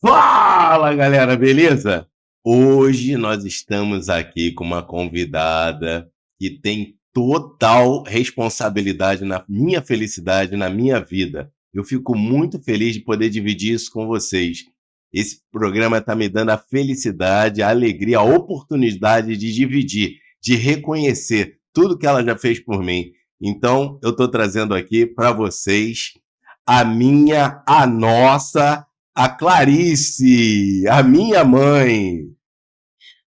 Fala, galera, beleza? Hoje nós estamos aqui com uma convidada que tem total responsabilidade na minha felicidade, na minha vida. Eu fico muito feliz de poder dividir isso com vocês. Esse programa está me dando a felicidade, a alegria, a oportunidade de dividir, de reconhecer tudo que ela já fez por mim. Então, eu estou trazendo aqui para vocês a nossa, a Clarice, a minha mãe.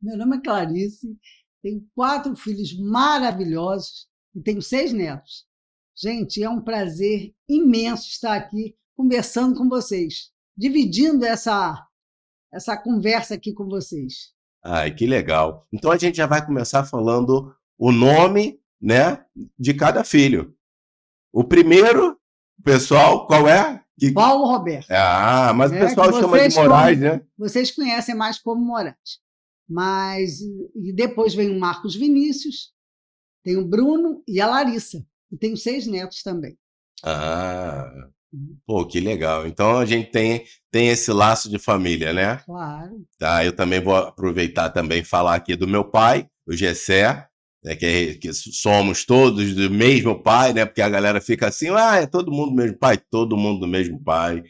Meu nome é Clarice, tenho 4 filhos maravilhosos e tenho 6 netos. Gente, é um prazer imenso estar aqui conversando com vocês, dividindo essa conversa aqui com vocês. Ai, que legal. Então a gente já vai começar falando o nome, né, de cada filho. O primeiro, pessoal, qual é? Paulo Roberto. Ah, mas o que pessoal chama de Moraes, né? Vocês conhecem mais como Moraes. Mas e depois vem o Marcos Vinícius, tem o Bruno e a Larissa. E tenho 6 netos também. Ah, pô, que legal. Então a gente tem esse laço de família, né? Claro. Tá, eu também vou aproveitar também falar aqui do meu pai, o Gessé, né, que somos todos do mesmo pai, né? Porque a galera fica assim, ah, é todo mundo do mesmo pai, todo mundo do mesmo pai.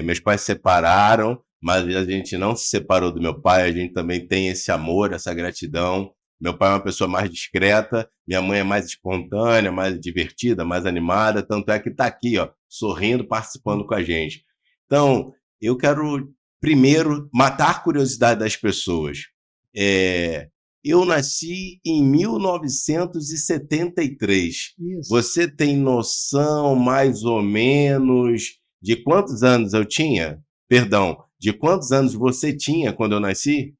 Meus pais se separaram, mas a gente não se separou do meu pai, a gente também tem esse amor, essa gratidão. Meu pai é uma pessoa mais discreta, minha mãe é mais espontânea, mais divertida, mais animada, tanto é que está aqui, ó, sorrindo, participando com a gente. Então, eu quero primeiro matar a curiosidade das pessoas. Eu nasci em 1973. Isso. Você tem noção, mais ou menos, de quantos anos eu tinha? Perdão, de quantos anos você tinha quando eu nasci?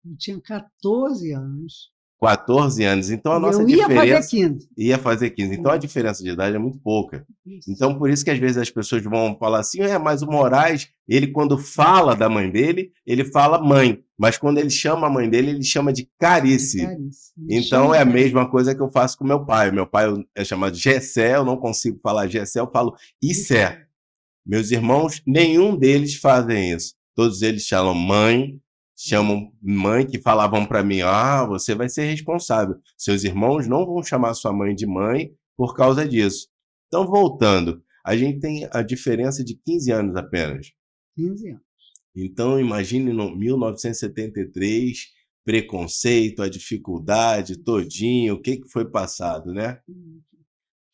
Eu tinha 14 anos. 14 anos. Então a nossa eu ia diferença fazer 15. ia fazer 15. Então a diferença de idade é muito pouca. Isso. Então por isso que às vezes as pessoas vão falar assim, mas o Moraes, ele quando fala da mãe dele, ele fala mãe, mas quando ele chama a mãe dele, ele chama de Carice. Então é a mesma coisa que eu faço com meu pai. Meu pai é chamado Gessé, eu não consigo falar Gessé, eu falo Issé. Meus irmãos, nenhum deles fazem isso. Todos eles chamam mãe, que falavam para mim, você vai ser responsável. Seus irmãos não vão chamar sua mãe de mãe por causa disso. Então, voltando, a gente tem a diferença de 15 anos apenas. 15 anos. Então, imagine no 1973, preconceito, a dificuldade todinho, o que foi passado, né?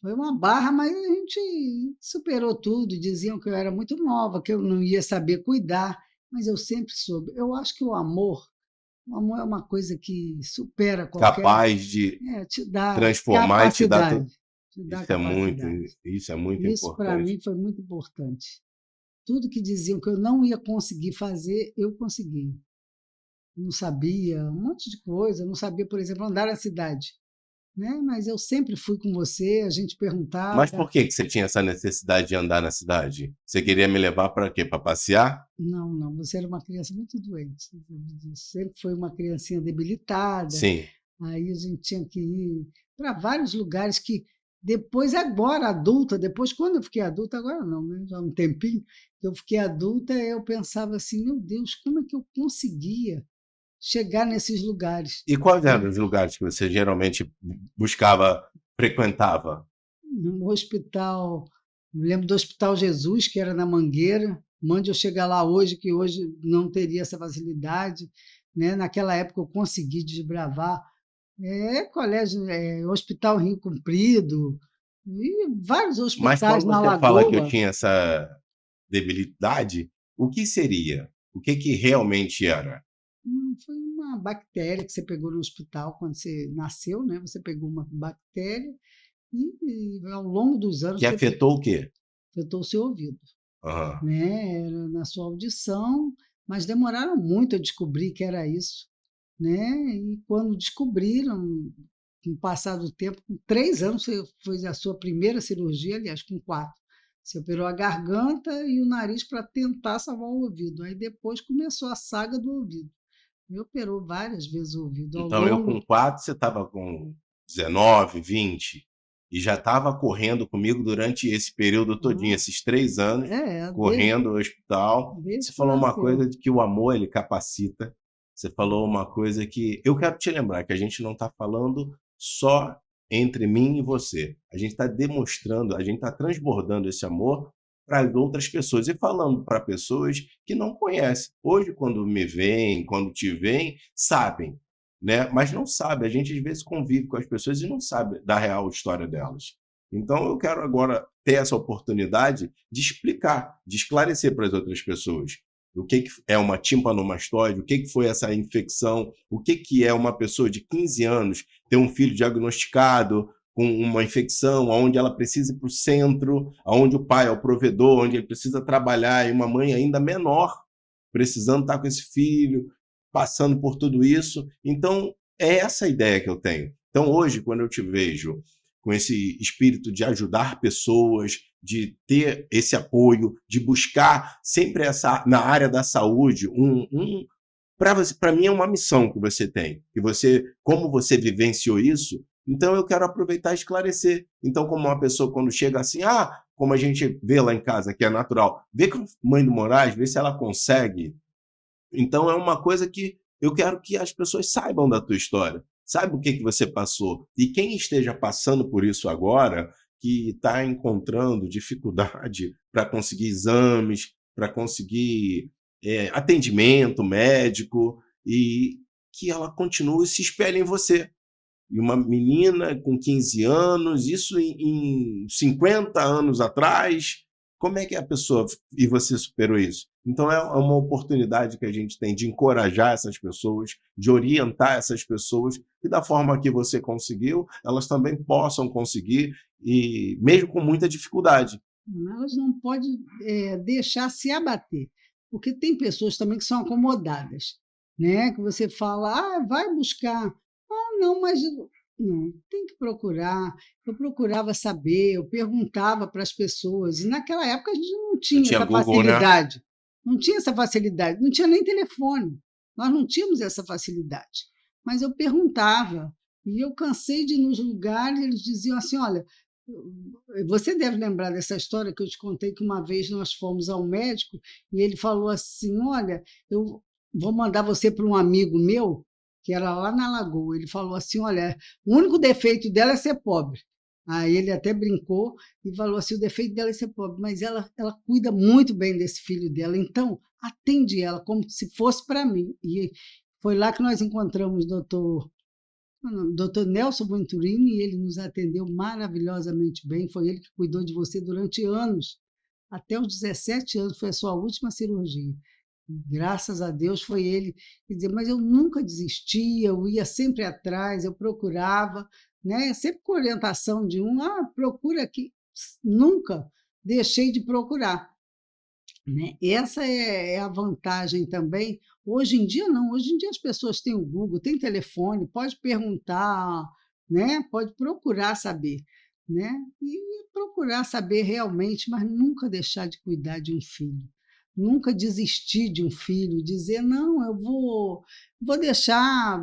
Foi uma barra, mas a gente superou tudo. Diziam que eu era muito nova, que eu não ia saber cuidar, mas eu sempre soube. Eu acho que o amor é uma coisa que supera qualquer... Capaz de te dá transformar e te dar capacidade. Isso é muito Isso para importante. mim foi muito importante. Tudo que diziam que eu não ia conseguir fazer, eu consegui. Não sabia um monte de coisa, não sabia, por exemplo, andar na cidade. Né? Mas eu sempre fui com você, a gente perguntava... Mas por que você tinha essa necessidade de andar na cidade? Você queria me levar para quê? Para passear? Não, você era uma criança muito doente. Sempre foi uma criancinha debilitada. Sim. Aí a gente tinha que ir para vários lugares que depois, agora adulta, depois quando eu fiquei adulta, agora não, né? Já há um tempinho que eu fiquei adulta, eu pensava assim, meu Deus, como é que eu conseguia chegar nesses lugares? E quais eram os lugares que você geralmente buscava, frequentava? No hospital, me lembro do Hospital Jesus, que era na Mangueira. Mande eu chegar lá hoje, que hoje não teria essa facilidade. Né? Naquela época eu consegui desbravar. Colégio, Hospital Rio Comprido, e vários Mas hospitais quando na você fala que eu Lagoa. tinha essa debilidade, o que seria? O que realmente era? Foi uma bactéria que você pegou no hospital quando você nasceu, né? Você pegou uma bactéria e ao longo dos anos... Que afetou o quê? Afetou o seu ouvido. Uhum. Né? Era na sua audição, mas demoraram muito a descobrir que era isso. Né? E quando descobriram, com o passar do tempo, com 3 anos, você fez a sua primeira cirurgia, aliás, com 4. Você operou a garganta e o nariz para tentar salvar o ouvido. Aí depois começou a saga do ouvido. Me operou várias vezes o ouvido. Então, eu com 4, você estava com 19, 20. e já estava correndo comigo durante esse período todinho, esses 3 anos, Desde, correndo ao hospital. desde Você que falou uma nasceu. coisa de que o amor, ele capacita. Você falou uma coisa que eu quero te lembrar, que a gente não está falando só entre mim e você. A gente está demonstrando, a gente está transbordando esse amor para as outras pessoas e falando para pessoas que não conhecem. Hoje, quando me veem, quando te veem, sabem, né? Mas não sabe. A gente às vezes convive com as pessoas e não sabe da real história delas. Então eu quero agora ter essa oportunidade de explicar, de esclarecer para as outras pessoas o que é uma timpanomastoide, o que foi essa infecção, o que é uma pessoa de 15 anos ter um filho diagnosticado com uma infecção, onde ela precisa ir para o centro, onde o pai é o provedor, onde ele precisa trabalhar, e uma mãe ainda menor, precisando estar com esse filho, passando por tudo isso. Então, é essa a ideia que eu tenho. Então, hoje, quando eu te vejo com esse espírito de ajudar pessoas, de ter esse apoio, de buscar sempre essa na área da saúde para mim é uma missão que você tem, que você, como você vivenciou isso, então eu quero aproveitar e esclarecer. Então, como uma pessoa quando chega assim, como a gente vê lá em casa, que é natural, vê com a mãe do Moraes, vê se ela consegue. Então é uma coisa que eu quero que as pessoas saibam da tua história, saibam o que você passou. E quem esteja passando por isso agora, que está encontrando dificuldade para conseguir exames, para conseguir atendimento médico, e que ela continue e se espelhe em você. E uma menina com 15 anos, isso em 50 anos atrás, como é que a pessoa e você superou isso? Então é uma oportunidade que a gente tem de encorajar essas pessoas, de orientar essas pessoas, e da forma que você conseguiu, elas também possam conseguir, e mesmo com muita dificuldade. Elas não podem deixar se abater, porque tem pessoas também que são acomodadas, né? Que você fala, vai buscar. Não, mas não, tem que procurar. Eu procurava saber, eu perguntava para as pessoas, e naquela época a gente não Não tinha tinha essa Google, né? facilidade, não tinha essa facilidade, não tinha nem telefone, nós não tínhamos essa facilidade. Mas eu perguntava, e eu cansei de ir nos lugares, eles diziam assim: olha, você deve lembrar dessa história que eu te contei, que uma vez nós fomos ao médico e ele falou assim: olha, eu vou mandar você para um amigo meu, que era lá na Lagoa. Ele falou assim: olha, o único defeito dela é ser pobre. Aí ele até brincou e falou assim: o defeito dela é ser pobre, mas ela cuida muito bem desse filho dela, então atende ela como se fosse para mim. E foi lá que nós encontramos o doutor Nelson Venturini, e ele nos atendeu maravilhosamente bem. Foi ele que cuidou de você durante anos, até os 17 anos, foi a sua última cirurgia. Graças a Deus foi ele. Quer dizer, mas eu nunca desistia, eu ia sempre atrás, eu procurava, né? Sempre com orientação de procura aqui. Nunca deixei de procurar, né? Essa é a vantagem também. Hoje em dia, não. Hoje em dia as pessoas têm o Google, têm telefone, pode perguntar, né? Pode procurar saber, né? E procurar saber realmente, mas nunca deixar de cuidar de um filho. Nunca desistir de um filho, dizer, não, eu vou deixar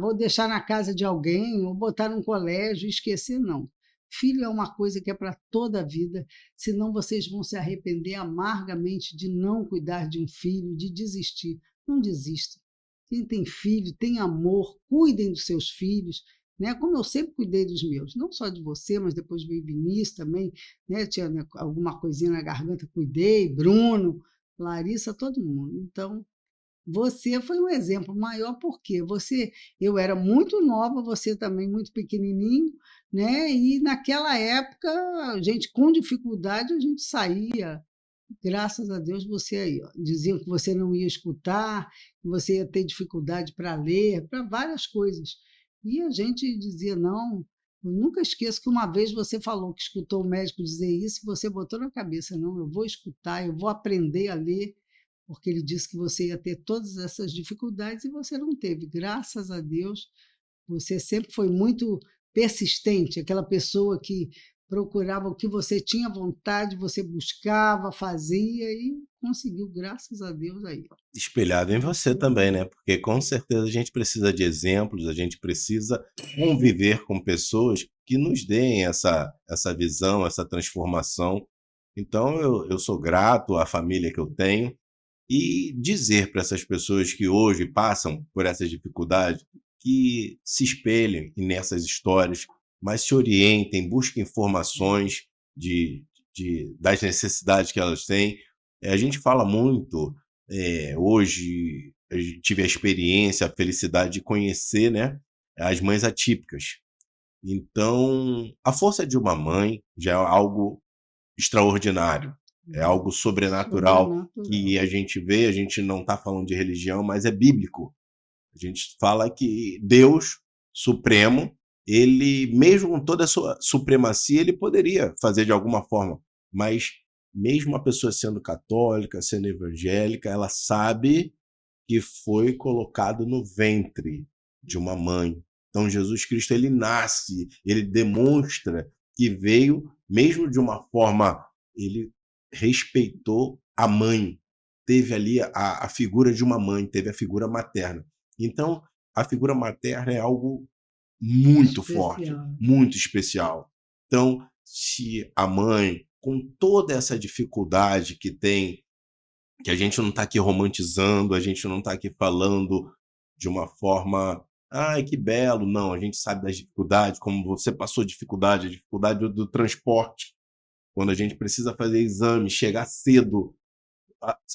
na casa de alguém, ou botar num colégio e esquecer, não. Filho é uma coisa que é para toda a vida, senão vocês vão se arrepender amargamente de não cuidar de um filho, de desistir. Não desista. Quem tem filho, tem amor, cuidem dos seus filhos, né? Como eu sempre cuidei dos meus, não só de você, mas depois veio Vinícius também, né? Tinha alguma coisinha na garganta, cuidei, Bruno, Larissa, todo mundo. Então, você foi um exemplo maior, porque eu era muito nova, você também muito pequenininho, né? E naquela época, a gente com dificuldade, a gente saía. Graças a Deus você aí, ó, diziam que você não ia escutar, que você ia ter dificuldade para ler, para várias coisas. E a gente dizia, não, eu nunca esqueço que uma vez você falou que escutou o médico dizer isso, e você botou na cabeça, não, eu vou escutar, eu vou aprender a ler, porque ele disse que você ia ter todas essas dificuldades e você não teve. Graças a Deus, você sempre foi muito persistente, aquela pessoa que procurava o que você tinha vontade, você buscava, fazia e conseguiu, graças a Deus aí, ó. Espelhado em você também, né? Porque com certeza a gente precisa de exemplos, a gente precisa conviver com pessoas que nos deem essa visão, essa transformação. Então eu sou grato à família que eu tenho e dizer para essas pessoas que hoje passam por essas dificuldades que se espelhem nessas histórias, mas se orientem, busquem informações de, das necessidades que elas têm. A gente fala muito, hoje eu tive a experiência, a felicidade de conhecer, né, as mães atípicas. Então, a força de uma mãe já é algo extraordinário, é algo sobrenatural Sobrenatural. que a gente vê, a gente não está falando de religião, mas é bíblico. A gente fala que Deus supremo, ele, mesmo com toda a sua supremacia, ele poderia fazer de alguma forma, mas mesmo a pessoa sendo católica, sendo evangélica, ela sabe que foi colocado no ventre de uma mãe. Então Jesus Cristo, ele nasce, ele demonstra que veio, mesmo de uma forma, ele respeitou a mãe, teve ali a figura de uma mãe, teve a figura materna. Então, a figura materna é algo muito forte, Especial. muito especial. Então, se a mãe, com toda essa dificuldade que tem, que a gente não está aqui romantizando, a gente não está aqui falando de uma forma, ai, que belo, não, a gente sabe das dificuldades, como você passou dificuldade, a dificuldade do transporte, quando a gente precisa fazer exame, chegar cedo,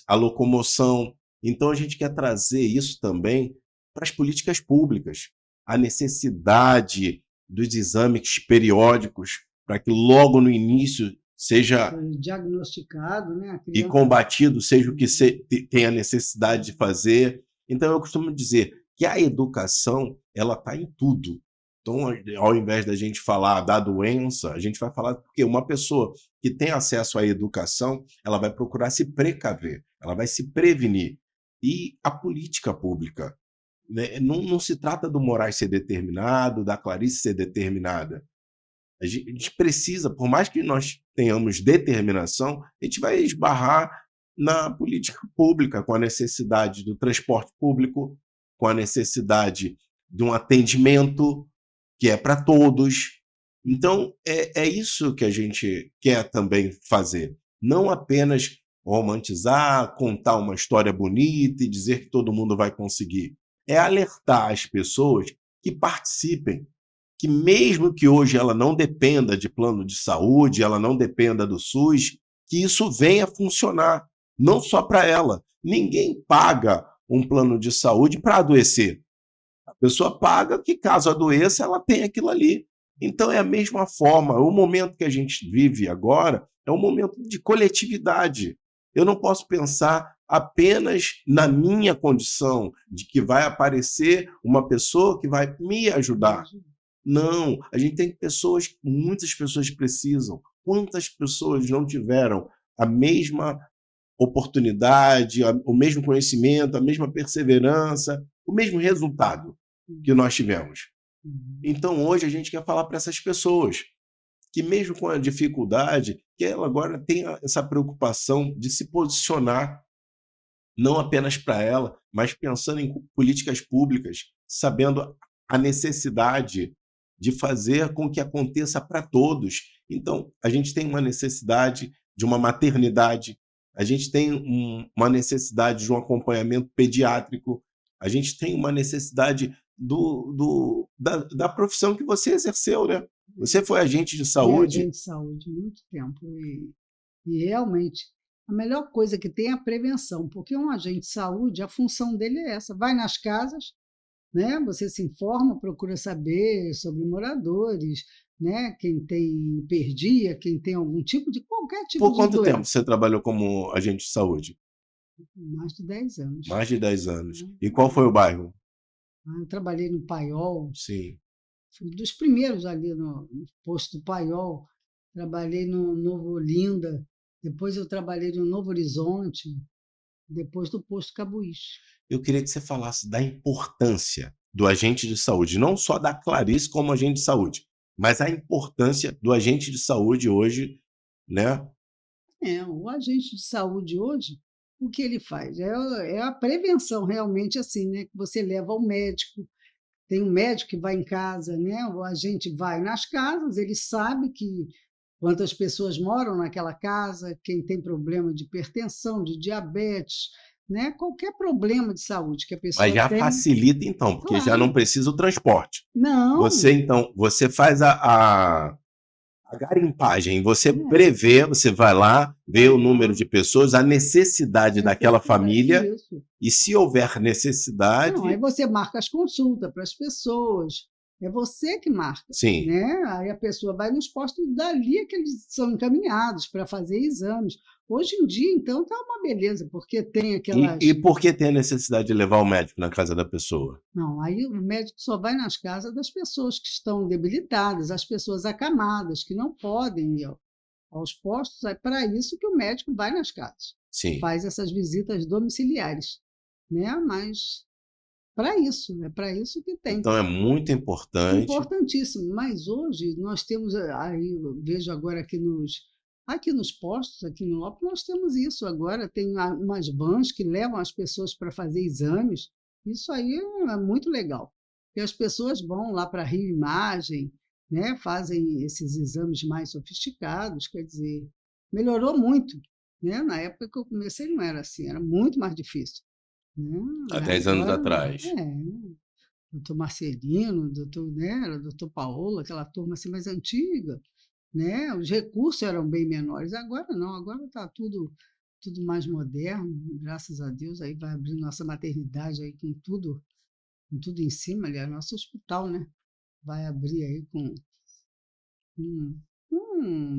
a locomoção. Então, a gente quer trazer isso também para as políticas públicas, a necessidade dos exames periódicos, para que logo no início seja Foi diagnosticado, né? A e criança combatido, seja o que tem a necessidade de fazer. Então, eu costumo dizer que a educação, ela está em tudo. Então, ao invés da gente falar da doença, a gente vai falar porque uma pessoa que tem acesso à educação, ela vai procurar se precaver, ela vai se prevenir. E a política pública, né, não se trata do Moraes ser determinado, da Clarice ser determinada. A gente precisa, por mais que nós tenhamos determinação, a gente vai esbarrar na política pública, com a necessidade do transporte público, com a necessidade de um atendimento que é para todos. Então, é isso que a gente quer também fazer. Não apenas romantizar, contar uma história bonita e dizer que todo mundo vai conseguir. É alertar as pessoas que participem, que mesmo que hoje ela não dependa de plano de saúde, ela não dependa do SUS, que isso venha a funcionar, não só para ela. Ninguém paga um plano de saúde para adoecer. A pessoa paga que, caso adoeça, ela tem aquilo ali. Então, é a mesma forma. O momento que a gente vive agora é um momento de coletividade. Eu não posso pensar apenas na minha condição, de que vai aparecer uma pessoa que vai me ajudar. Não, a gente tem pessoas, muitas pessoas precisam. Quantas pessoas não tiveram a mesma oportunidade, o mesmo conhecimento, a mesma perseverança, o mesmo resultado que nós tivemos? Então, hoje, a gente quer falar para essas pessoas que, mesmo com a dificuldade, que ela agora tenha essa preocupação de se posicionar, não apenas para ela, mas pensando em políticas públicas, sabendo a necessidade de fazer com que aconteça para todos. Então, a gente tem uma necessidade de uma maternidade, a gente tem uma necessidade de um acompanhamento pediátrico, a gente tem uma necessidade da profissão que você exerceu, né? Você foi agente de Fui saúde. agente de saúde muito tempo e realmente a melhor coisa que tem é a prevenção, porque um agente de saúde, a função dele é essa, vai nas casas, né? Você se informa, procura saber sobre moradores, né? Quem tem hiperdia, quem tem algum tipo de qualquer tipo Por de quanto tempo doença. você trabalhou como agente de saúde? Mais de 10 anos. Mais de 10 anos. Né? E qual foi o bairro? Eu trabalhei no Paiol, Sim. fui dos primeiros ali no posto do Paiol, trabalhei no Novo Olinda, depois eu trabalhei no Novo Horizonte, depois do posto Cabuís. Eu queria que você falasse da importância do agente de saúde, não só da Clarice como agente de saúde, Mas a importância do agente de saúde hoje, né? O agente de saúde hoje, o que ele faz? É a prevenção realmente assim, né? Que você leva ao médico, tem um médico que vai em casa, né? O agente vai nas casas, ele sabe que quantas pessoas moram naquela casa, quem tem problema de hipertensão, de diabetes, né? Qualquer problema de saúde que a Mas pessoa já tem, facilita então, porque já não claro. precisa o transporte. Você Não, então, você faz a garimpagem, você é, prevê, você vai lá, vê vai o lá, número de pessoas, a necessidade daquela necessidade, família, isso. e se houver Não, aí necessidade, você marca as consultas para as pessoas, é você que marca, sim. né? Aí a pessoa vai nos postos e dali é que eles são encaminhados para fazer exames. Hoje em dia, então, tá uma beleza, porque tem E aquelas. por que tem a necessidade de levar o médico na casa da pessoa? Não, aí o médico só vai nas casas das pessoas que estão debilitadas, as pessoas acamadas, que não podem ir aos postos. É para isso que o médico vai nas casas, Sim. faz essas visitas domiciliares, né? Mas é para isso que tem. Então é muito importante. Importantíssimo, mas hoje nós temos, aí eu vejo agora aqui nos postos, aqui no Lopes, nós temos isso agora, tem umas vans que levam as pessoas para fazer exames, isso aí é muito legal, porque as pessoas vão lá para Rio Imagem, né, fazem esses exames mais sofisticados, quer dizer, melhorou muito, né? Na época que eu comecei não era assim, era muito mais difícil, né? Há 10 anos Agora, atrás. é, doutor Marcelino, doutor, né, doutor Paola, aquela turma assim mais antiga, né? Os recursos eram bem menores. Agora não, agora está tudo mais moderno, graças a Deus. Aí vai abrir nossa maternidade aí com tudo em cima, aliás, nosso hospital, né? Vai abrir aí com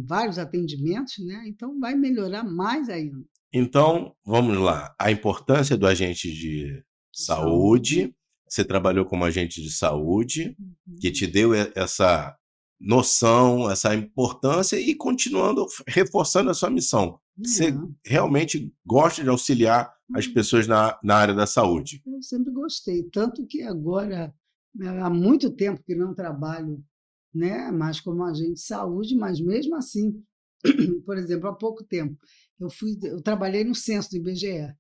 vários atendimentos, né? Então vai melhorar mais ainda. Então, vamos lá. A importância do agente de Saúde. saúde. Você trabalhou como agente de saúde, que Uhum. te deu essa noção, essa importância e continuando reforçando a sua missão. Você É. realmente gosta de auxiliar as Hum. pessoas na área da saúde. Eu sempre gostei, tanto que agora, né, há muito tempo que não trabalho, né, mais como agente de saúde, mas mesmo assim, por exemplo, há pouco tempo, eu trabalhei no censo do IBGE,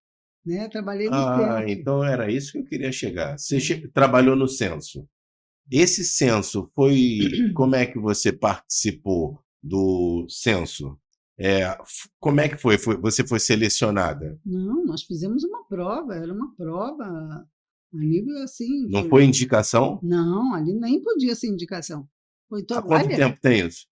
né, trabalhei no Ah, censo. então era isso que eu queria chegar. Você É. trabalhou no censo. Esse censo foi. Como é que você participou do censo? Como é que foi? Você foi selecionada? Não, nós fizemos uma prova, era uma prova a nível assim, Não foi indicação? não, ali nem podia ser indicação. Foi Há todo, quanto olha, tempo tem isso?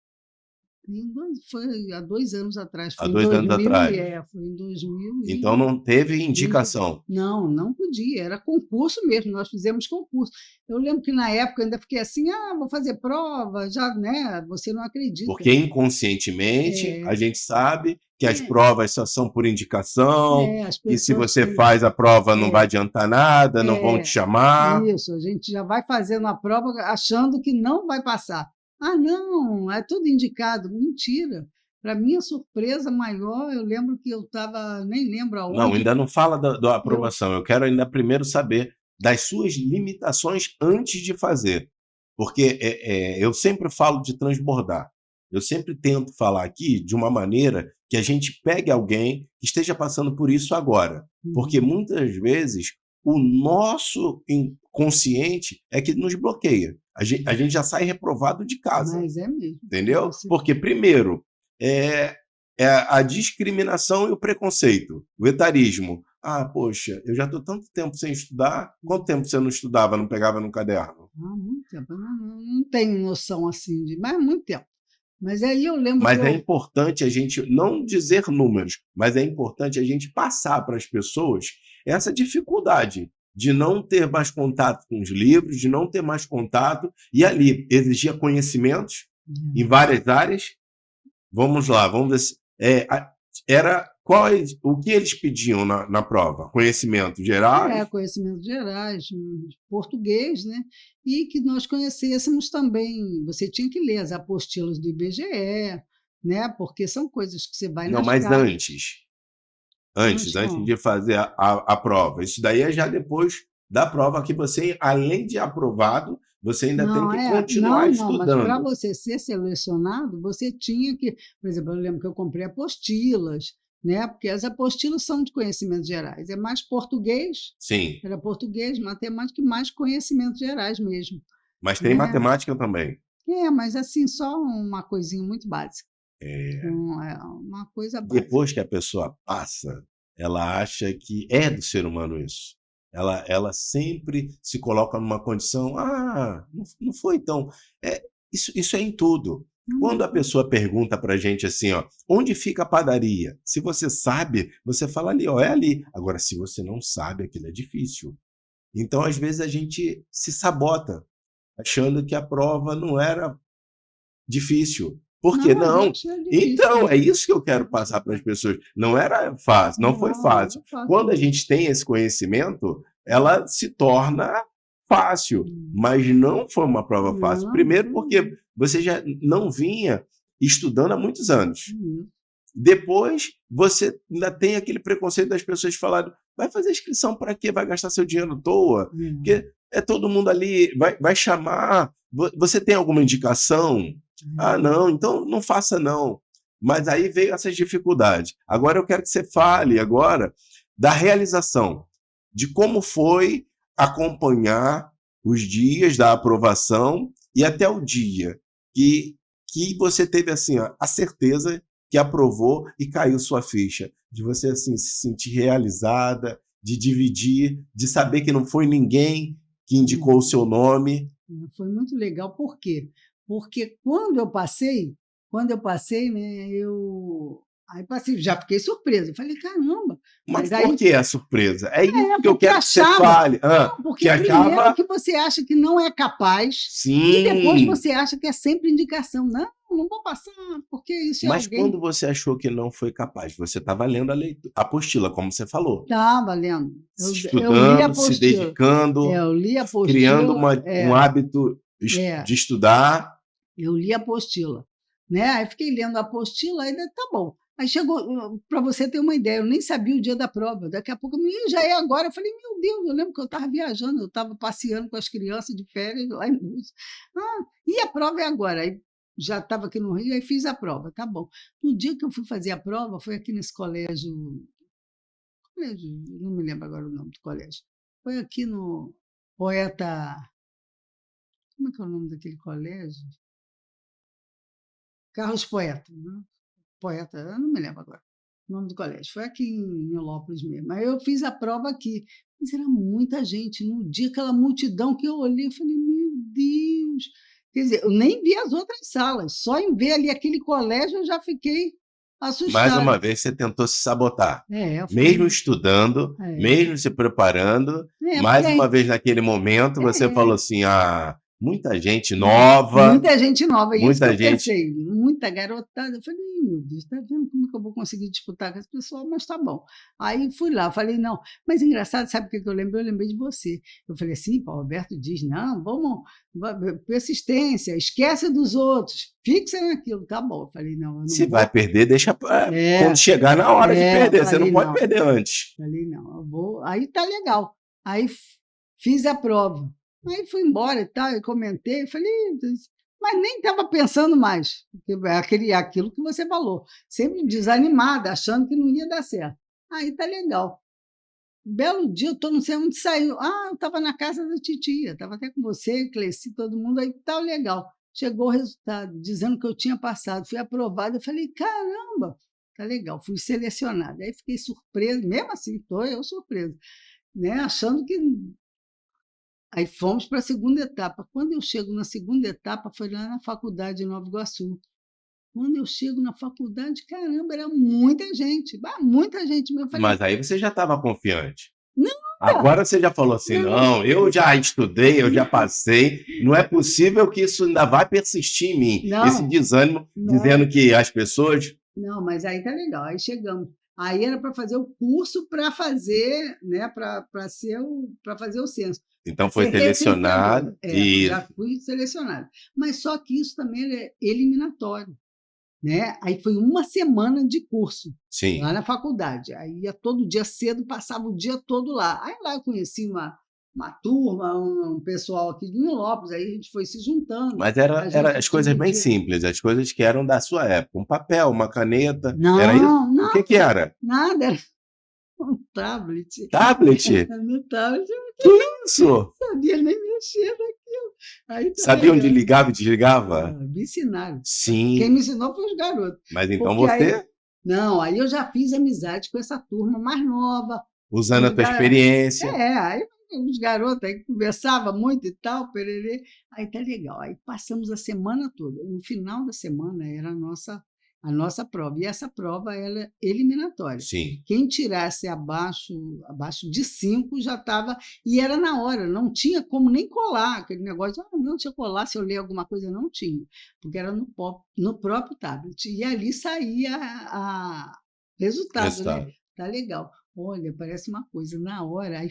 foi há 2 anos atrás, Há foi em 2 anos 2000 atrás. foi em 2000 Então e não teve 20. indicação. Não, não podia, era concurso mesmo, nós fizemos concurso. Eu lembro que na época eu ainda fiquei assim: "Ah, vou fazer prova", já, né, você não acredita. Porque inconscientemente a É, gente sabe que as é, provas só são por indicação, as que se pessoas você têm, faz a prova não vai é, adiantar nada, não vão te é, chamar. isso, a gente já vai fazendo a prova achando que não vai passar. "Ah, não, é tudo indicado", mentira. Para minha surpresa maior, eu lembro que eu estava, nem lembro Não, aonde, ainda não fala da eu aprovação. Eu quero ainda primeiro saber das suas limitações antes de fazer. Porque eu sempre falo de transbordar. Eu sempre tento falar aqui de uma maneira que a gente pegue alguém que esteja passando por isso agora. Porque uhum, muitas vezes o nosso inconsciente é que nos bloqueia. A gente já sai reprovado de casa. mas é mesmo. Entendeu? Você Porque, primeiro, é, é a discriminação e o preconceito, o etarismo. Ah, poxa, eu já estou tanto tempo sem estudar. Quanto tempo você não estudava, não pegava no caderno? há muito tempo, eu não tenho noção assim mas há muito tempo. Mas aí eu lembro que Mas é eu importante a gente não dizer números, mas é importante a gente passar para as pessoas essa dificuldade de não ter mais contato com os livros, de não ter mais contato, e ali exigia conhecimentos em várias áreas. Vamos lá, vamos ver se. Era o que eles pediam na prova? Conhecimentos gerais? conhecimentos gerais, português, né, e que nós conhecêssemos também, você tinha que ler as apostilas do IBGE, né, porque são coisas que você vai Não, nas mas casas. antes de fazer a prova. Isso daí é já depois da prova que você, além de aprovado, Você ainda tem Não, que é, continuar não, mas para estudando. você ser selecionado, você tinha que, por exemplo, eu lembro que eu comprei apostilas, né? Porque as apostilas são de conhecimentos gerais, é mais português, Sim, era português, matemática e mais conhecimentos gerais mesmo, mas tem né? matemática também. Mas assim, só uma coisinha muito básica, é uma coisa básica. Depois que a pessoa passa, ela acha que é do ser humano isso. Ela sempre se coloca numa condição: "Ah, não foi tão". Isso é em tudo. Não, Quando mas a pessoa pergunta pra gente assim, ó: "Onde fica a padaria?", se você sabe, você fala ali: "Ó, é ali". Agora, se você não sabe, aquilo é difícil. Então, às vezes, a gente se sabota, achando que a prova não era difícil. Por quê? não, eu Não. achei difícil. Então, é isso que eu quero passar para as pessoas. Não era fácil, não foi Não, fácil. era fácil, Quando a não. gente tem esse conhecimento, ela se torna fácil, mas não foi uma prova fácil. Não, Primeiro, foi porque você já não vinha estudando há muitos anos. isso. Depois, você ainda tem aquele preconceito das pessoas falarem: vai fazer inscrição para quê? Vai gastar seu dinheiro à toa? Porque é todo mundo ali, vai chamar. Você tem alguma indicação? Ah, não, então não faça não. Mas aí veio essas dificuldades. Agora eu quero que você fale agora da realização, de como foi acompanhar os dias da aprovação e até o dia que você teve assim a certeza que aprovou e caiu sua ficha, de você assim se sentir realizada, de dividir, de saber que não foi ninguém que indicou o seu nome. Foi muito legal, por quê? Porque quando eu passei, né, aí passei, já fiquei surpresa, eu falei: "Caramba", Mas mas por aí que a surpresa? É isso que eu porque quero que você achava fale. não, porque Que primeiro achava? que você acha que não é capaz, e depois Sim. você acha que é sempre indicação. "Não, não vou passar, porque isso é Mas alguém". quando você achou que não foi capaz, você estava lendo a apostila, como você falou, Estava lendo, eu li a estudando, se apostila. dedicando, Eu li a criando apostila, um hábito é. de estudar. Eu li a apostila, né, aí fiquei lendo a apostila, ainda tá bom. Aí chegou, para você ter uma ideia, eu nem sabia o dia da prova, daqui a pouco: "Ih, já é agora", eu falei: "Meu Deus", eu lembro que eu estava viajando, eu estava passeando com as crianças de férias lá em Búzios. "Ah, e a prova é agora", aí já estava aqui no Rio, aí fiz a prova, tá bom. No dia que eu fui fazer a prova, foi aqui nesse colégio, não me lembro agora o nome do colégio, foi aqui no Poeta, como é que é o nome daquele colégio? Carlos Poeta, né? Poeta, eu não me lembro agora o nome do colégio, foi aqui em Nilópolis mesmo. Aí eu fiz a prova aqui, mas era muita gente, no dia aquela multidão que eu olhei, eu falei: "Meu Deus!". Quer dizer, eu nem vi as outras salas, só em ver ali aquele colégio eu já fiquei Mais uma assustada. vez você tentou se sabotar. Eu Mesmo falei estudando, mesmo se preparando, porque mais uma vez naquele momento você falou é. assim: "Ah, muita gente nova, Muita gente nova, é isso que muita eu gente". pensei, muita garotada, eu falei: "Ih, meu Deus, tá vendo como é que eu vou conseguir disputar com esse pessoal, mas tá bom". Aí fui lá, falei: "Não", mas engraçado, sabe o que que eu lembrei? Eu lembrei de você. Eu falei assim: "Paulo Alberto diz: 'Não, vamos persistência, esquece dos outros, fixa naquilo'". Tá bom, eu falei: "Não, eu não Se vai vou". perder, deixa pra quando É, chegar na hora de eu perder, você não falei: pode "Não". perder antes. Falei: "Não, eu vou", aí tá legal. Aí fiz a prova. Aí fui embora e tal, e comentei, falei: "Ih", mas nem estava pensando mais, porque é aquilo que você falou, sempre desanimada, achando que não ia dar certo. Aí tá legal. Belo dia, eu estou não sei onde saiu. "Ah, eu estava na casa da titia, estava até com você, Cleci, todo mundo, aí tá legal". Chegou o resultado, dizendo que eu tinha passado, fui aprovada, eu falei: "Caramba, tá legal", fui selecionada. Aí fiquei surpresa, mesmo assim, estou eu surpresa, né, achando que aí fomos para a segunda etapa. Quando eu chego na segunda etapa, foi lá na faculdade de Nova Iguaçu. Quando eu chego na faculdade, caramba, era muita gente mesmo. Eu falei: Mas aí você já estava confiante. "Nada, Agora você já falou assim: não, "Não, eu já estudei, eu já passei, não é possível que isso ainda vai persistir em mim". Esse não, desânimo dizendo não". que as pessoas Não, mas aí tá legal, aí chegamos. Aí era para fazer o curso para fazer, né, para fazer o censo, para então foi ser recenseadora. selecionado e Já fui selecionada. Mas só que isso também é eliminatório, né. Aí foi uma semana de curso, sim. lá na faculdade. Aí ia todo dia cedo, passava o dia todo lá. Aí lá eu conheci uma turma, um pessoal aqui de Nilópolis, aí a gente foi se juntando, Mas a era gente as coisas bem dividia. simples, as coisas que eram da sua época. Um papel, uma caneta, era isso? Não, O que não, que era? nada, era um tablet. Tablet? No tablet Que isso? eu não sabia nem mexer naquilo. Aí tá Sabia onde legal. ligava e desligava? Me ensinaram. Quem Sim, me ensinou foi os garotos. mas então Porque aí, você, não, aí eu já fiz amizade com essa turma mais nova. usando a Os tua gar... experiência, aí os garotos aí conversava muito e tal, pererê. Aí tá legal. Aí passamos a semana toda. No final da semana era a nossa prova. E essa prova era eliminatória. sim. Quem tirasse abaixo de 5 já estava. E era na hora, não tinha como nem colar aquele negócio. Não tinha colar, se eu ler alguma coisa, não tinha, porque era no próprio tablet. E ali saía a resultado, né? Resultado. Tá legal. Olha, parece uma coisa, na hora,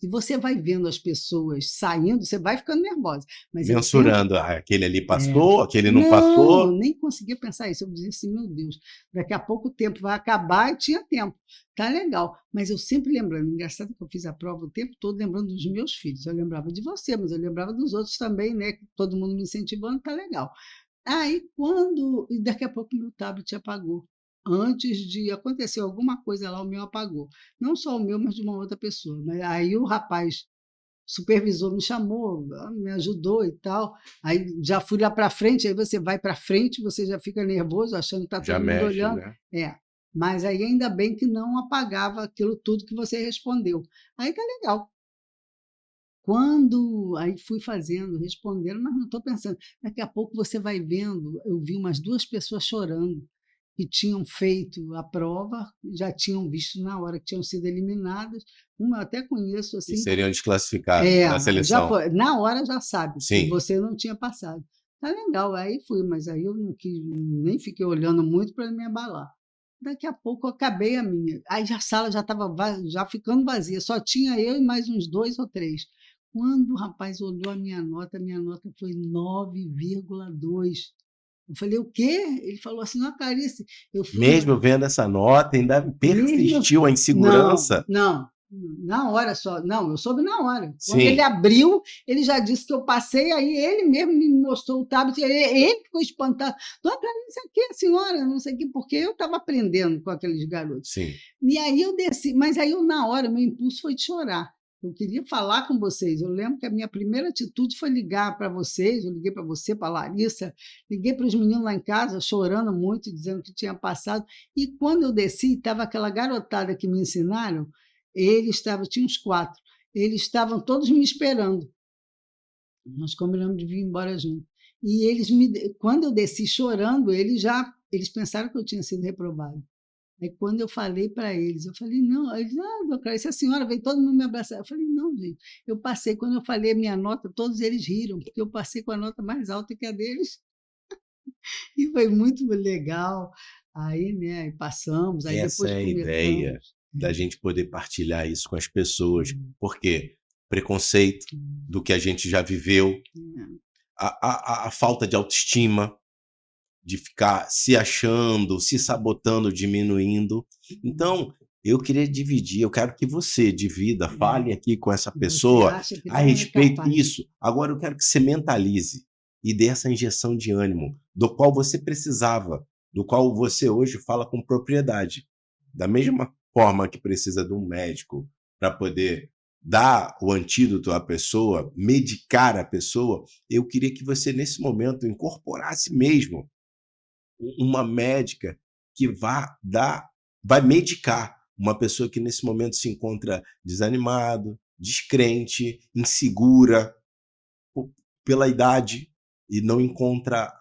e você vai vendo as pessoas saindo, você vai ficando nervosa, mas eu sempre. Mensurando, aquele ali É, passou, aquele não não, eu passou. nem conseguia pensar isso. Eu dizia assim, meu Deus, daqui a pouco o tempo vai acabar e tinha tempo. Tá legal. Mas eu sempre lembrando, engraçado que eu fiz a prova o tempo todo lembrando dos meus filhos. Eu lembrava de você, mas eu lembrava dos outros também, né? Todo mundo me incentivando, tá legal. Aí, e daqui a pouco meu tablet apagou. Antes de acontecer alguma coisa lá, o meu apagou. Não só o meu, mas de uma outra pessoa. Mas aí o rapaz supervisor me chamou, me ajudou e tal. Aí já fui lá para frente, aí você vai para frente, você já fica nervoso, achando que está Já todo mundo mexe, olhando. né? É, mas aí ainda bem que não apagava aquilo tudo que você respondeu. Aí tá legal. Quando aí fui fazendo, respondendo, mas não estou pensando. Daqui a pouco você vai vendo, eu vi umas 2 pessoas chorando, que tinham feito a prova, já tinham visto na hora que tinham sido eliminadas. Uma eu até conheço E assim, seriam desclassificados na já seleção. foi, na hora já sabe que Sim. você não tinha passado. Tá legal, aí fui, mas aí eu não quis, nem fiquei olhando muito para me abalar. Daqui a pouco eu acabei a minha. Aí a sala já estava já ficando vazia, só tinha eu e mais uns 2 ou 3. Quando o rapaz olhou a minha nota foi 9,2. Eu falei, o quê? Ele falou assim, não, Clarice, eu fui na. Mesmo vendo essa nota, ainda Mesmo. persistiu a Não, insegurança? não. Na hora só. Não, eu soube na hora. Quando ele Sim, abriu, ele já disse que eu passei, aí ele mesmo me mostrou o tablet, ele ficou espantado. Dona Clarice, aqui, a senhora, não sei o quê, porque eu estava aprendendo com aqueles garotos. sim. E aí eu desci, mas aí eu, na hora, meu impulso foi de chorar. Eu queria falar com vocês. Eu lembro que a minha primeira atitude foi ligar para vocês. Eu liguei para você, para a Larissa, liguei para os meninos lá em casa, chorando muito, dizendo que tinha passado. E quando eu desci, estava aquela garotada que me ensinaram, tinha uns 4, eles estavam todos me esperando. Nós combinamos de vir embora junto. E quando eu desci chorando, eles pensaram que eu tinha sido reprovado. Aí quando eu falei para eles, eu falei, não, eles, doutora Clarice, a senhora veio todo mundo me abraçar. Eu falei, não, gente, eu passei, quando eu falei a minha nota, todos eles riram, porque eu passei com a nota mais alta que a deles, e foi muito legal. Aí, né, aí passamos, aí Essa depois é a ideia comentamos. da gente poder partilhar isso com as pessoas. Hum, Por quê? Preconceito hum, do que a gente já viveu, hum, a falta de autoestima, de ficar se achando, se sabotando, diminuindo. Então, eu queria dividir, eu quero que você divida, fale aqui com essa Você pessoa acha que a não é respeito capaz? disso. Agora eu quero que você mentalize e dê essa injeção de ânimo, do qual você precisava, do qual você hoje fala com propriedade. Da mesma forma que precisa de um médico para poder dar o antídoto à pessoa, medicar a pessoa, eu queria que você, nesse momento, incorporasse mesmo uma médica que vai medicar uma pessoa que nesse momento se encontra desanimado, descrente, insegura pela idade e não encontra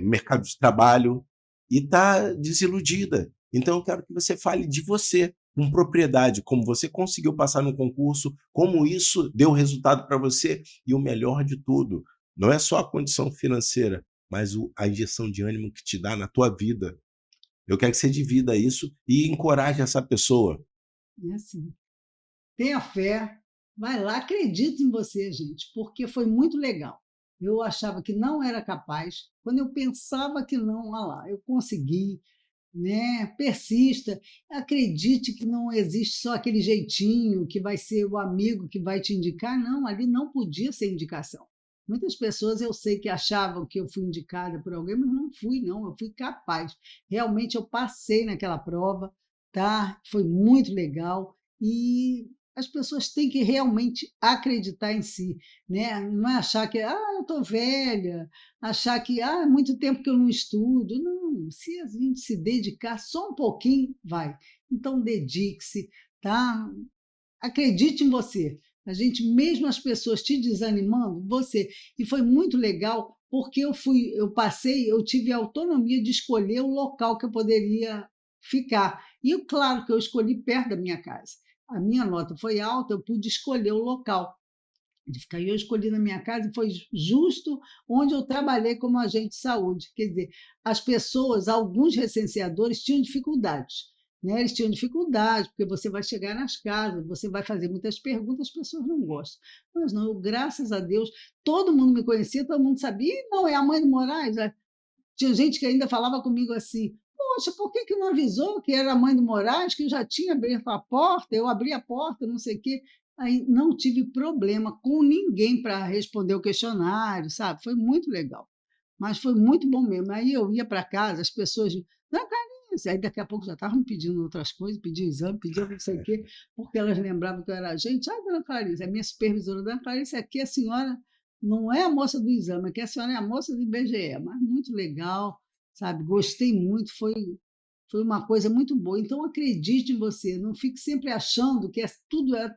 mercado de trabalho e está desiludida. Então eu quero que você fale de você com propriedade, como você conseguiu passar no concurso, como isso deu resultado para você e o melhor de tudo, não é só a condição financeira, mas a injeção de ânimo que te dá na tua vida. Eu quero que você divida isso e encoraje essa pessoa. É assim. Tenha fé, vai lá, acredite em você, gente, porque foi muito legal. Eu achava que não era capaz, quando eu pensava que não, olha lá, eu consegui, né? Persista, acredite que não existe só aquele jeitinho que vai ser o amigo que vai te indicar, não, ali não podia ser indicação. Muitas pessoas eu sei que achavam que eu fui indicada por alguém, mas não fui, não, eu fui capaz. Realmente eu passei naquela prova, tá? Foi muito legal e as pessoas têm que realmente acreditar em si, né? Não é achar que eu estou velha, achar que é muito tempo que eu não estudo. Não, se a gente se dedicar só um pouquinho, vai. Então, dedique-se, tá? Acredite em você. A gente, mesmo as pessoas te desanimando, você. E foi muito legal, porque eu tive a autonomia de escolher o local que eu poderia ficar. E claro que eu escolhi perto da minha casa. A minha nota foi alta, eu pude escolher o local de ficar. E eu escolhi na minha casa e foi justo onde eu trabalhei como agente de saúde. Quer dizer, as pessoas, alguns recenseadores tinham dificuldades. Né? Eles tinham dificuldade, porque você vai chegar nas casas, você vai fazer muitas perguntas, as pessoas não gostam. Mas não, eu, graças a Deus, todo mundo me conhecia, todo mundo sabia, não, é a mãe do Moraes. Tinha gente que ainda falava comigo assim, poxa, por que não avisou que era a mãe do Moraes, que eu já tinha aberto a porta, eu abri a porta, não sei o quê. Aí não tive problema com ninguém para responder o questionário, sabe? Foi muito legal. Mas foi muito bom mesmo. Aí eu ia para casa, as pessoas, não, Clarice, aí daqui a pouco já estavam me pedindo outras coisas, pediam exame, pediam não sei o quê, porque elas lembravam que eu era agente. Dona Clarice, a minha supervisora, Dona Clarice, aqui a senhora não é a moça do exame, aqui a senhora é a moça do IBGE, mas muito legal, sabe? Gostei muito, foi uma coisa muito boa. Então, acredite em você, não fique sempre achando que tudo é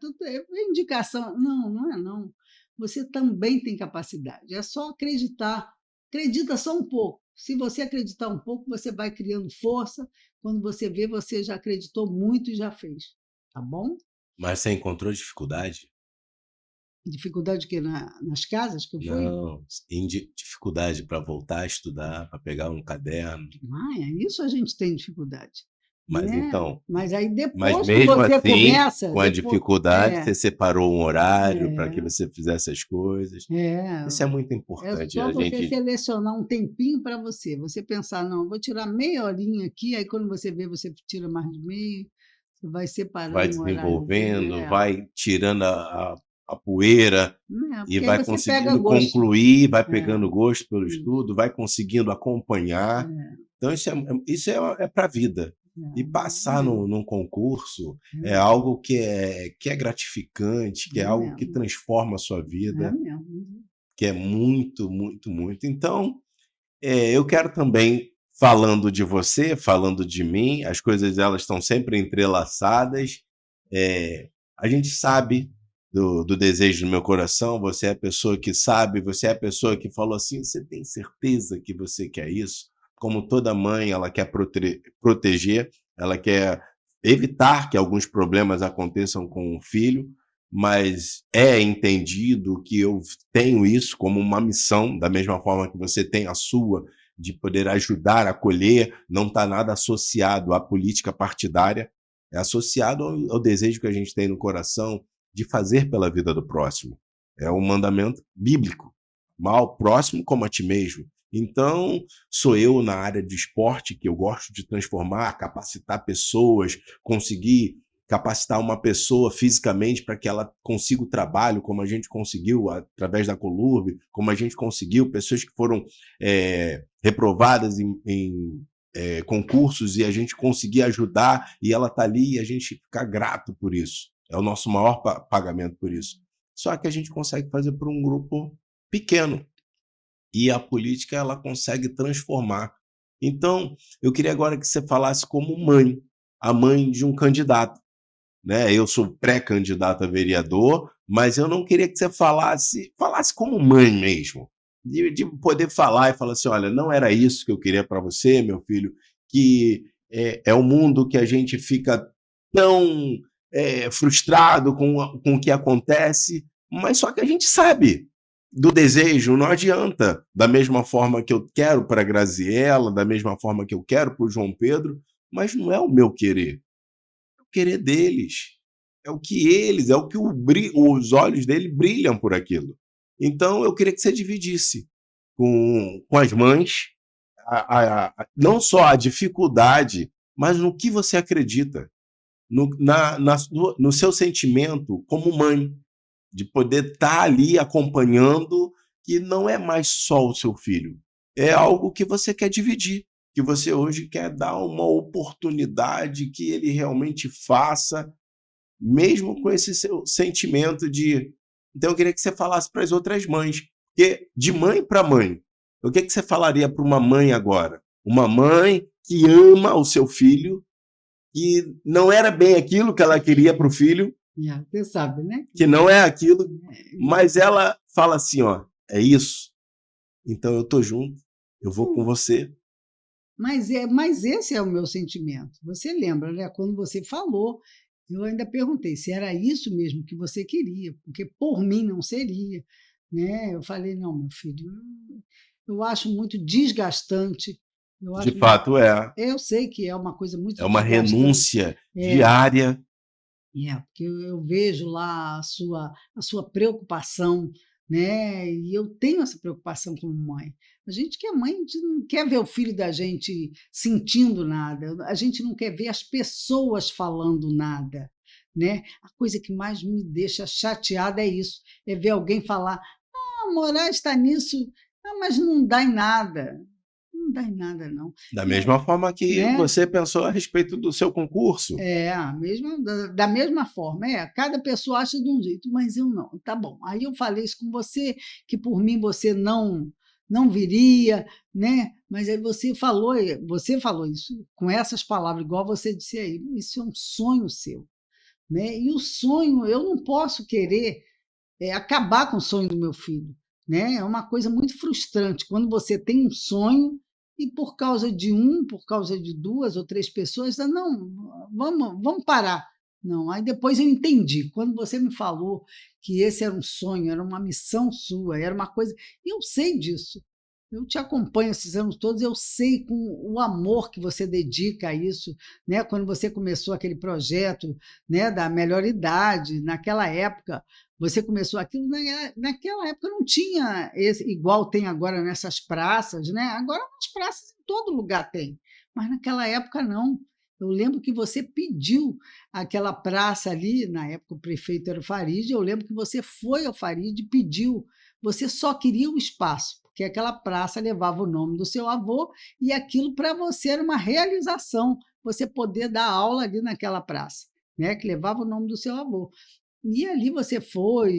indicação. Não, não é não. Você também tem capacidade, é só acreditar. Acredita só um pouco. Se você acreditar um pouco, você vai criando força. Quando você vê, você já acreditou muito e já fez. Tá bom? Mas você encontrou dificuldade? Dificuldade que nas casas que eu fui? Não, dificuldade para voltar a estudar, para pegar um caderno. Isso a gente tem dificuldade, Mas né? então, Mas aí mas depois que mesmo você assim, começa, com a dificuldade, você separou um horário para que é, você fizesse as coisas. é, Isso é muito é importante. só A você gente selecionar um tempinho para você. Você pensar, não, vou tirar meia horinha aqui, aí quando você vê, você tira mais de meia, você vai vai separando um horáriozinho. desenvolvendo, vai tirando a poeira e Porque aí vai você pega conseguindo gosto. concluir, vai É, pegando gosto pelo isso, estudo, vai conseguindo acompanhar. é, Então, isso é para a vida. E é passar mesmo, num concurso é é mesmo, algo que é gratificante, que é é algo que mesmo, transforma a sua é vida, mesmo. que é muito, muito, muito. Então, eu quero também, falando de você, falando de mim, as coisas elas estão sempre entrelaçadas. A gente sabe do desejo do meu coração, você é a pessoa que sabe, você é a pessoa que falou assim: você tem certeza que você quer isso? Como toda mãe, ela quer proteger, ela quer evitar que alguns problemas aconteçam com o filho, mas é entendido que eu tenho isso como uma missão, da mesma forma que você tem a sua, de poder ajudar, acolher, não está nada associado à política partidária, é associado ao desejo que a gente tem no coração de fazer pela vida do próximo. É um mandamento bíblico. Mal próximo como a ti mesmo. Então, sou eu na área de esporte que eu gosto de transformar, capacitar pessoas, conseguir capacitar uma pessoa fisicamente para que ela consiga o trabalho, como a gente conseguiu através da Colurb, como a gente conseguiu pessoas que foram reprovadas em concursos e a gente conseguir ajudar e ela tá ali e a gente ficar grato por isso. É o nosso maior pagamento por isso. Só que a gente consegue fazer por um grupo pequeno e a política ela consegue transformar. Então, eu queria agora que você falasse como mãe, a mãe de um candidato, né? Eu sou pré-candidato a vereador, mas eu não queria que você falasse como mãe mesmo, de poder falar e falar assim: olha, não era isso que eu queria para você, meu filho, que é um mundo que a gente fica tão frustrado com o que acontece, mas só que a gente sabe do desejo, não adianta. Da mesma forma que eu quero para a Graziella, da mesma forma que eu quero para o João Pedro, mas não é o meu querer, querer deles. É o que eles, é o que os olhos dele brilham por aquilo. Então eu queria que você dividisse com as mães não só a dificuldade, mas no que você acredita, no seu sentimento como mãe, de poder estar ali acompanhando, que não é mais só o seu filho, é algo que você quer dividir, que você hoje quer dar uma oportunidade que ele realmente faça, mesmo com esse seu sentimento de. Então, eu queria que você falasse para as outras mães, porque de mãe para mãe, o que você falaria para uma mãe agora? Uma mãe que ama o seu filho, que não era bem aquilo que ela queria para o filho, Você sabe, né? que não é aquilo, É, mas ela fala assim, ó, é isso, então eu tô junto, eu vou com você. mas esse é o meu sentimento. Você lembra, né? Quando você falou, eu ainda perguntei se era isso mesmo que você queria, porque por mim não seria, né? Eu falei, não, meu filho, eu acho muito desgastante. Eu De acho, fato é. eu sei que é uma coisa muito É uma desgastante. renúncia É, diária. porque eu vejo lá a sua preocupação, né? E eu tenho essa preocupação como mãe. A gente que é mãe, a gente não quer ver o filho da gente sentindo nada, a gente não quer ver as pessoas falando nada, né? A coisa que mais me deixa chateada é isso, é ver alguém falar: "Ah, Moraes está nisso, ah, mas não dá em nada". Não dá em nada não, Da né? mesma forma que Né? você pensou a respeito do seu concurso. Da mesma forma, cada pessoa acha de um jeito, mas eu não, tá bom. Aí eu falei isso com você, que por mim você não viria, né? Mas aí você falou isso com essas palavras, igual você disse aí, isso é um sonho seu, né? E o sonho, eu não posso querer acabar com o sonho do meu filho, né? É uma coisa muito frustrante quando você tem um sonho e por causa de duas ou três pessoas, não, vamos parar. Não, aí depois eu entendi. Quando você me falou que esse era um sonho, era uma missão sua, era uma coisa. Eu sei disso. Eu te acompanho esses anos todos, eu sei com o amor que você dedica a isso, né? Quando você começou aquele projeto, né, da melhor idade, naquela época, você começou aquilo, naquela época não tinha igual tem agora nessas praças, né? Agora nas praças em todo lugar tem, mas naquela época não. Eu lembro que você pediu aquela praça ali, na época o prefeito era o Farid, eu lembro que você foi ao Farid e pediu, você só queria o espaço, porque aquela praça levava o nome do seu avô e aquilo para você era uma realização, você poder dar aula ali naquela praça, né? Que levava o nome do seu avô. E ali você foi,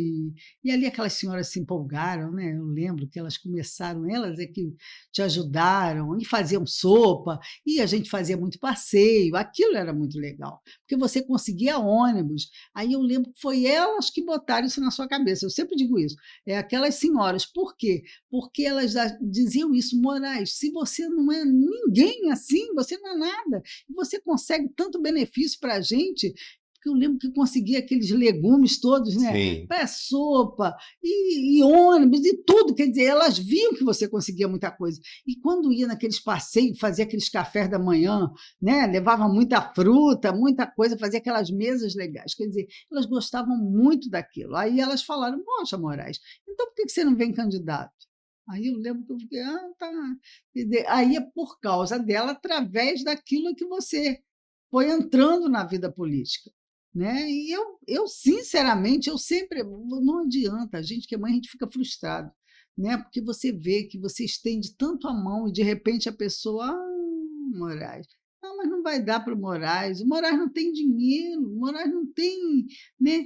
e ali aquelas senhoras se empolgaram, né? Eu lembro que elas começaram, elas é que te ajudaram, e faziam sopa, e a gente fazia muito passeio, aquilo era muito legal, porque você conseguia ônibus. Aí eu lembro que foi elas que botaram isso na sua cabeça, eu sempre digo isso, aquelas senhoras, por quê? Porque elas já diziam isso, Moraes, se você não é ninguém assim, você não é nada, e você consegue tanto benefício para a gente, porque eu lembro que conseguia aqueles legumes todos, né? Sim. Para sopa, e ônibus, e tudo. Quer dizer, elas viam que você conseguia muita coisa. E quando ia naqueles passeios, fazia aqueles cafés da manhã, né? Levava muita fruta, muita coisa, fazia aquelas mesas legais. Quer dizer, elas gostavam muito daquilo. Aí elas falaram: Poxa, Moraes, então por que você não vem candidato? Aí eu lembro que eu fiquei, tá. Aí é por causa dela, através daquilo que você foi entrando na vida política, né? E eu sinceramente, eu sempre, não adianta, a gente que é mãe, a gente fica frustrado, né? Porque você vê que você estende tanto a mão e de repente a pessoa, Moraes, não, mas não vai dar para o Moraes não tem dinheiro, o Moraes não tem, né?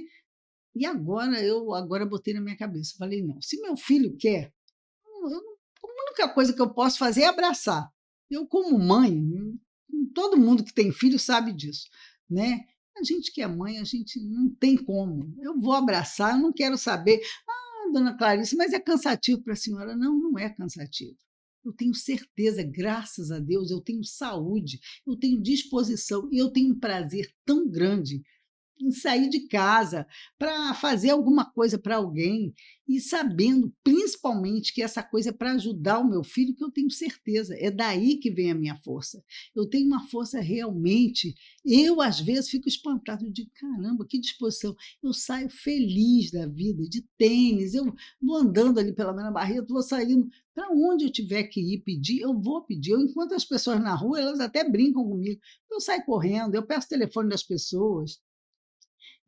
E agora botei na minha cabeça, falei, não, se meu filho quer, a única coisa que eu posso fazer é abraçar. Eu, como mãe, todo mundo que tem filho sabe disso, né? A gente que é mãe, a gente não tem como. Eu vou abraçar, eu não quero saber, dona Clarice, mas é cansativo para a senhora. Não, não é cansativo. Eu tenho certeza, graças a Deus, eu tenho saúde, eu tenho disposição e eu tenho um prazer tão grande em sair de casa para fazer alguma coisa para alguém e sabendo, principalmente, que essa coisa é para ajudar o meu filho, que eu tenho certeza, é daí que vem a minha força. Eu tenho uma força realmente. Eu, às vezes, fico espantada, eu digo, caramba, que disposição. Eu saio feliz da vida, de tênis, eu vou andando ali pela Ana Barreto, vou saindo, para onde eu tiver que ir pedir, eu vou pedir. Eu encontro as pessoas na rua, elas até brincam comigo. Eu saio correndo, eu peço o telefone das pessoas,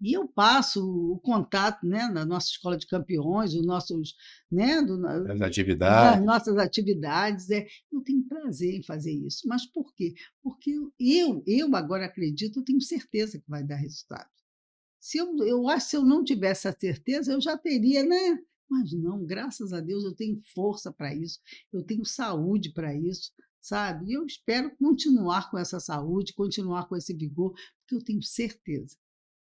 e eu passo o contato, né, na nossa escola de campeões, os nossos, né, As das atividades. nossas atividades. Eu tenho prazer em fazer isso. Mas por quê? Porque eu agora acredito, eu tenho certeza que vai dar resultado. Se eu acho que se eu não tivesse essa certeza, eu já teria, né? Mas não, graças a Deus eu tenho força para isso, eu tenho saúde para isso, sabe? E eu espero continuar com essa saúde, continuar com esse vigor, porque eu tenho certeza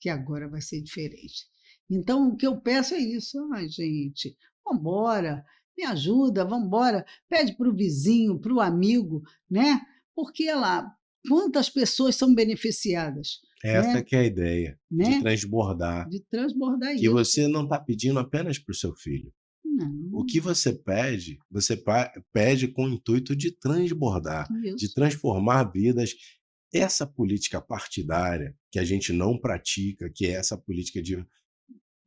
que agora vai ser diferente. Então, o que eu peço é isso, ai, gente, vamos embora, me ajuda, vamos embora, pede para o vizinho, para o amigo, né? Porque lá, quantas pessoas são beneficiadas, Essa né? que é a ideia, de Né? transbordar, De transbordar que isso. você não está pedindo apenas para o seu filho. O Não, que você pede com o intuito de transbordar, de isso. transformar vidas. Essa política partidária que a gente não pratica, que é essa política de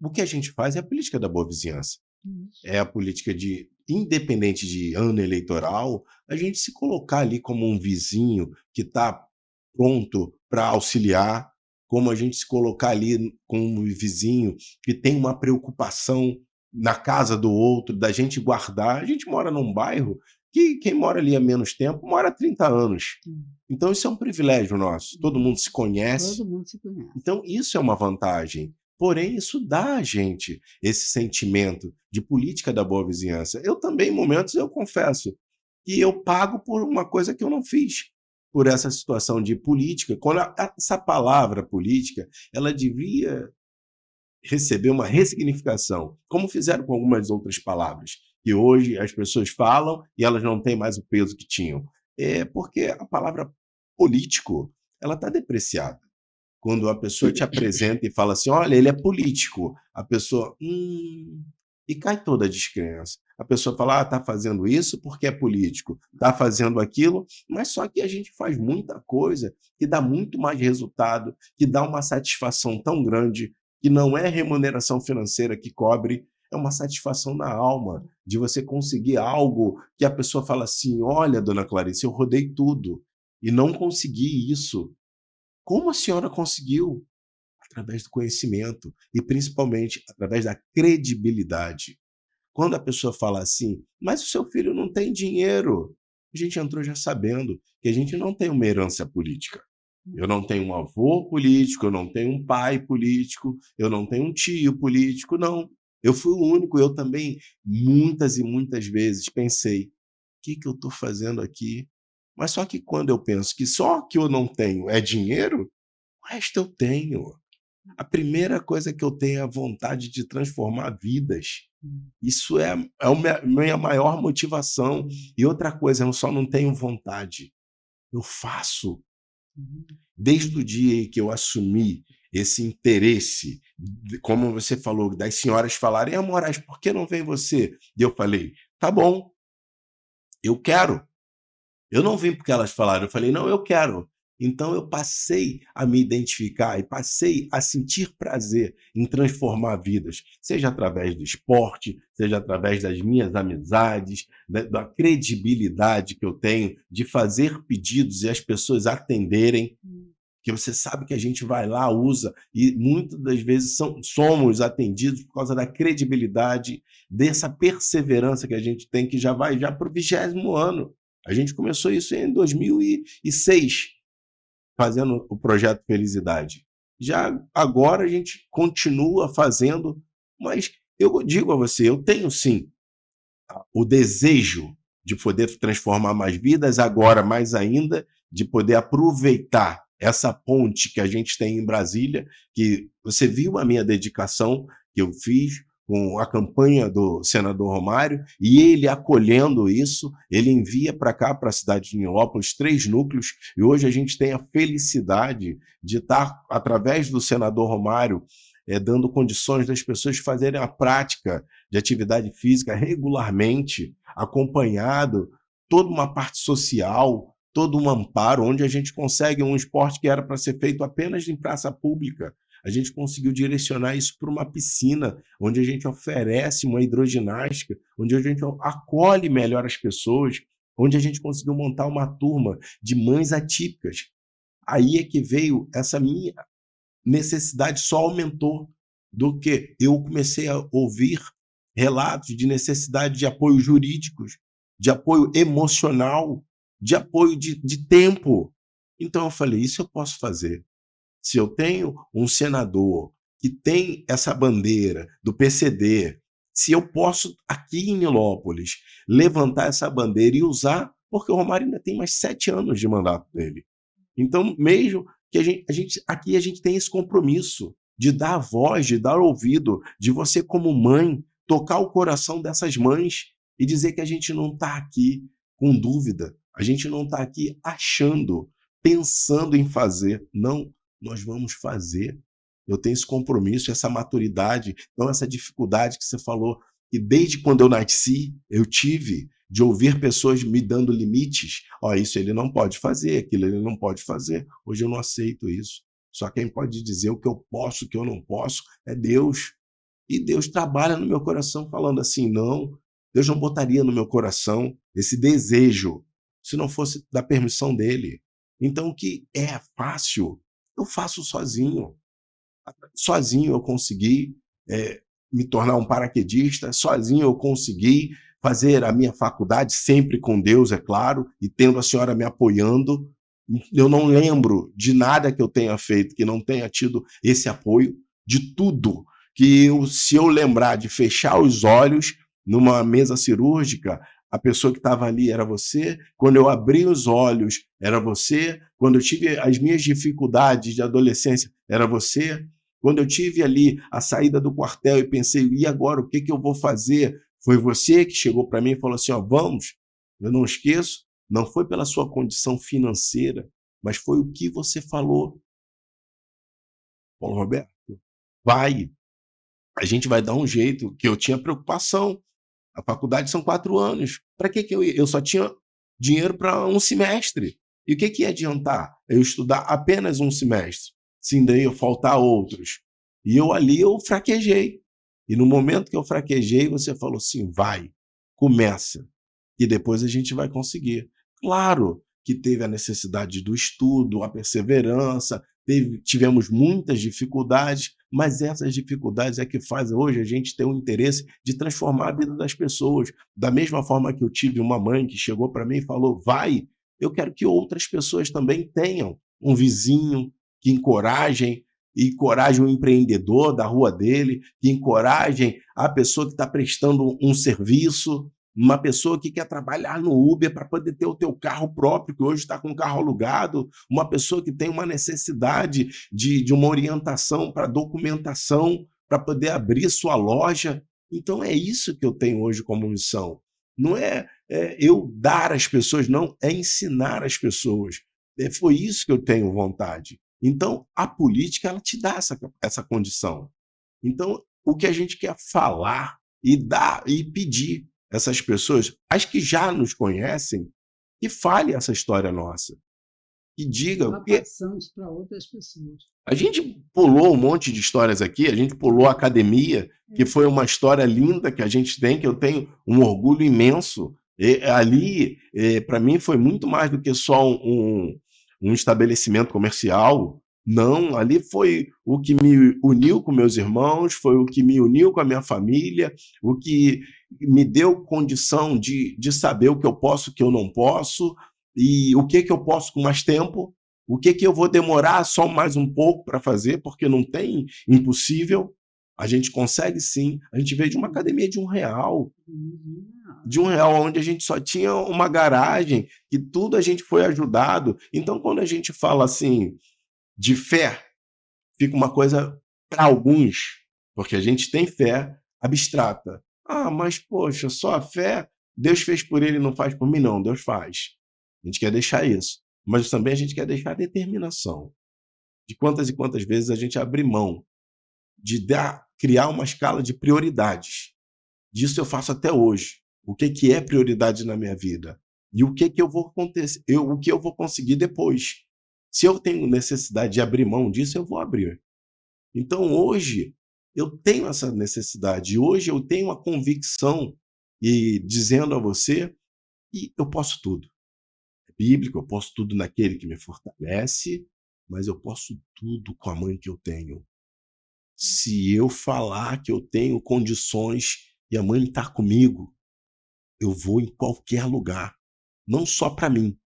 o que a gente faz é a política da boa vizinhança. Isso. É a política de, independente de ano eleitoral, a gente se colocar ali como um vizinho que está pronto para auxiliar, como a gente se colocar ali como um vizinho que tem uma preocupação na casa do outro, da gente guardar. A gente mora num bairro que quem mora ali há menos tempo mora há 30 anos. Hum. Então isso é um privilégio nosso. Todo mundo se conhece, Todo mundo se conhece. então, isso é uma vantagem. Porém, isso dá a gente esse sentimento de política da boa vizinhança. Eu também, em momentos, eu confesso que eu pago por uma coisa que eu não fiz, por essa situação de política. Quando essa palavra política, ela devia receber uma ressignificação, como fizeram com algumas outras palavras, que hoje as pessoas falam e elas não têm mais o peso que tinham. É porque a palavra político, ela está depreciada. Quando a pessoa te apresenta e fala assim: olha, ele é político, a pessoa, e cai toda a descrença. A pessoa fala: ah, está fazendo isso porque é político, está fazendo aquilo, mas só que a gente faz muita coisa que dá muito mais resultado, que dá uma satisfação tão grande, que não é remuneração financeira que cobre, é uma satisfação na alma, de você conseguir algo que a pessoa fala assim: olha, dona Clarice, eu rodei tudo e não consegui isso. Como a senhora conseguiu? Através do conhecimento e, principalmente, através da credibilidade. Quando a pessoa fala assim: "Mas o seu filho não tem dinheiro", a gente entrou já sabendo que a gente não tem uma herança política. Eu não tenho um avô político, eu não tenho um pai político, eu não tenho um tio político, não. Eu fui o único, eu também, muitas e muitas vezes pensei: que eu estou fazendo aqui?". Mas só que quando eu penso que só que eu não tenho é dinheiro, o resto eu tenho. A primeira coisa que eu tenho é a vontade de transformar vidas. Hum. Isso é a minha maior motivação. E outra coisa, eu só não tenho vontade, eu faço. Uhum. Desde o dia em que eu assumi esse interesse, como você falou, das senhoras falarem: "Ah, Moraes, por que não vem você?" E eu falei: "Tá bom, eu quero". Eu não vim porque elas falaram, eu falei: "Não, eu quero". Então eu passei a me identificar e passei a sentir prazer em transformar vidas, seja através do esporte, seja através das minhas amizades, da credibilidade que eu tenho de fazer pedidos e as pessoas atenderem, Hum. que você sabe que a gente vai lá, usa, e muitas das vezes somos atendidos por causa da credibilidade, dessa perseverança que a gente tem, que já vai já para o 20º ano. A gente começou isso em 2006, fazendo o projeto Felicidade. Já agora a gente continua fazendo, mas eu digo a você, eu tenho sim o desejo de poder transformar mais vidas, agora mais ainda, de poder aproveitar essa ponte que a gente tem em Brasília, que você viu a minha dedicação que eu fiz com a campanha do senador Romário, e ele acolhendo isso, ele envia para cá, para a cidade de Nilópolis, 3 núcleos, e hoje a gente tem a felicidade de estar, através do senador Romário, dando condições das pessoas fazerem a prática de atividade física regularmente, acompanhado, toda uma parte social, todo um amparo, onde a gente consegue um esporte que era para ser feito apenas em praça pública. A gente conseguiu direcionar isso para uma piscina, onde a gente oferece uma hidroginástica, onde a gente acolhe melhor as pessoas, onde a gente conseguiu montar uma turma de mães atípicas. Aí é que veio essa minha necessidade, só aumentou, do que eu comecei a ouvir relatos de necessidade de apoio jurídicos, de apoio emocional, de apoio de tempo. Então eu falei, isso eu posso fazer. Se eu tenho um senador que tem essa bandeira do PCD, se eu posso, aqui em Nilópolis, levantar essa bandeira e usar, porque o Romário ainda tem mais 7 anos de mandato dele. Então, mesmo que aqui a gente tem esse compromisso de dar voz, de dar ouvido, de você como mãe, tocar o coração dessas mães e dizer que a gente não está aqui com dúvida, a gente não está aqui achando, pensando em fazer. Não, nós vamos fazer. Eu tenho esse compromisso, essa maturidade, não essa dificuldade que você falou, que desde quando eu nasci, eu tive de ouvir pessoas me dando limites. Isso ele não pode fazer, aquilo ele não pode fazer. Hoje eu não aceito isso. Só quem pode dizer o que eu posso, o que eu não posso, é Deus. E Deus trabalha no meu coração falando assim, não, Deus não botaria no meu coração esse desejo se não fosse da permissão dele. Então, o que é fácil, eu faço sozinho. Sozinho eu consegui me tornar um paraquedista, sozinho eu consegui fazer a minha faculdade, sempre com Deus, é claro, e tendo a senhora me apoiando. Eu não lembro de nada que eu tenha feito que não tenha tido esse apoio, de tudo que se eu lembrar de fechar os olhos numa mesa cirúrgica, a pessoa que estava ali era você, quando eu abri os olhos era você, quando eu tive as minhas dificuldades de adolescência era você, quando eu tive ali a saída do quartel e pensei, e agora, o que eu vou fazer? Foi você que chegou para mim e falou assim, vamos, eu não esqueço, não foi pela sua condição financeira, mas foi o que você falou. Paulo Roberto, vai, a gente vai dar um jeito, que eu tinha preocupação. A faculdade são 4 anos. Para que eu ia? Eu só tinha dinheiro para um semestre. E o que ia adiantar eu estudar apenas um semestre, se daí eu faltar outros? E eu fraquejei. E no momento que eu fraquejei, você falou assim, vai, começa, e depois a gente vai conseguir. Claro que teve a necessidade do estudo, a perseverança, tivemos muitas dificuldades, mas essas dificuldades é que fazem hoje a gente ter um interesse de transformar a vida das pessoas. Da mesma forma que eu tive uma mãe que chegou para mim e falou, vai, eu quero que outras pessoas também tenham um vizinho que encorajem o empreendedor da rua dele, que encorajem a pessoa que está prestando um serviço, uma pessoa que quer trabalhar no Uber para poder ter o teu carro próprio, que hoje está com um carro alugado, uma pessoa que tem uma necessidade de uma orientação para documentação, para poder abrir sua loja. Então é isso que eu tenho hoje como missão. Não é eu dar às pessoas, não, é ensinar as pessoas. Foi isso que eu tenho vontade. Então, a política ela te dá essa condição. Então, o que a gente quer falar e dar e pedir essas pessoas, as que já nos conhecem, que fale essa história nossa. Que diga. Passamos para outras pessoas. A gente pulou um monte de histórias aqui, a gente pulou a academia, que foi uma história linda que a gente tem, que eu tenho um orgulho imenso. Ali, para mim, foi muito mais do que só um estabelecimento comercial. Não, ali foi o que me uniu com meus irmãos, foi o que me uniu com a minha família, o que me deu condição de saber o que eu posso, o que eu não posso, e o que eu posso com mais tempo, o que eu vou demorar só mais um pouco para fazer, porque não tem impossível. A gente consegue sim. A gente veio de uma academia de R$1. De R$1, onde a gente só tinha uma garagem, que tudo a gente foi ajudado. Então, quando a gente fala assim de fé, fica uma coisa para alguns, porque a gente tem fé, abstrata. Ah, mas poxa, só a fé, Deus fez por ele e não faz por mim? Não, Deus faz. A gente quer deixar isso. Mas também a gente quer deixar a determinação de quantas e quantas vezes a gente abre mão de criar uma escala de prioridades. Disso eu faço até hoje. O que é prioridade na minha vida? E o que eu vou acontecer, o que eu vou conseguir depois. Se eu tenho necessidade de abrir mão disso, eu vou abrir. Então hoje eu tenho essa necessidade. Hoje eu tenho a convicção e dizendo a você que eu posso tudo. É bíblico, eu posso tudo naquele que me fortalece, mas eu posso tudo com a mãe que eu tenho. Se eu falar que eu tenho condições e a mãe está comigo, eu vou em qualquer lugar, não só para mim,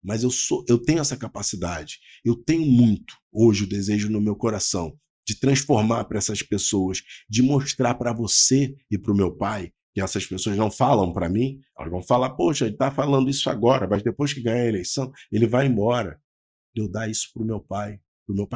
mas eu tenho essa capacidade. Eu tenho muito hoje o desejo no meu coração de transformar para essas pessoas, de mostrar para você e para o meu pai, que essas pessoas não falam para mim, elas vão falar, poxa, ele está falando isso agora, mas depois que ganhar a eleição, ele vai embora. Eu dar isso para o meu pai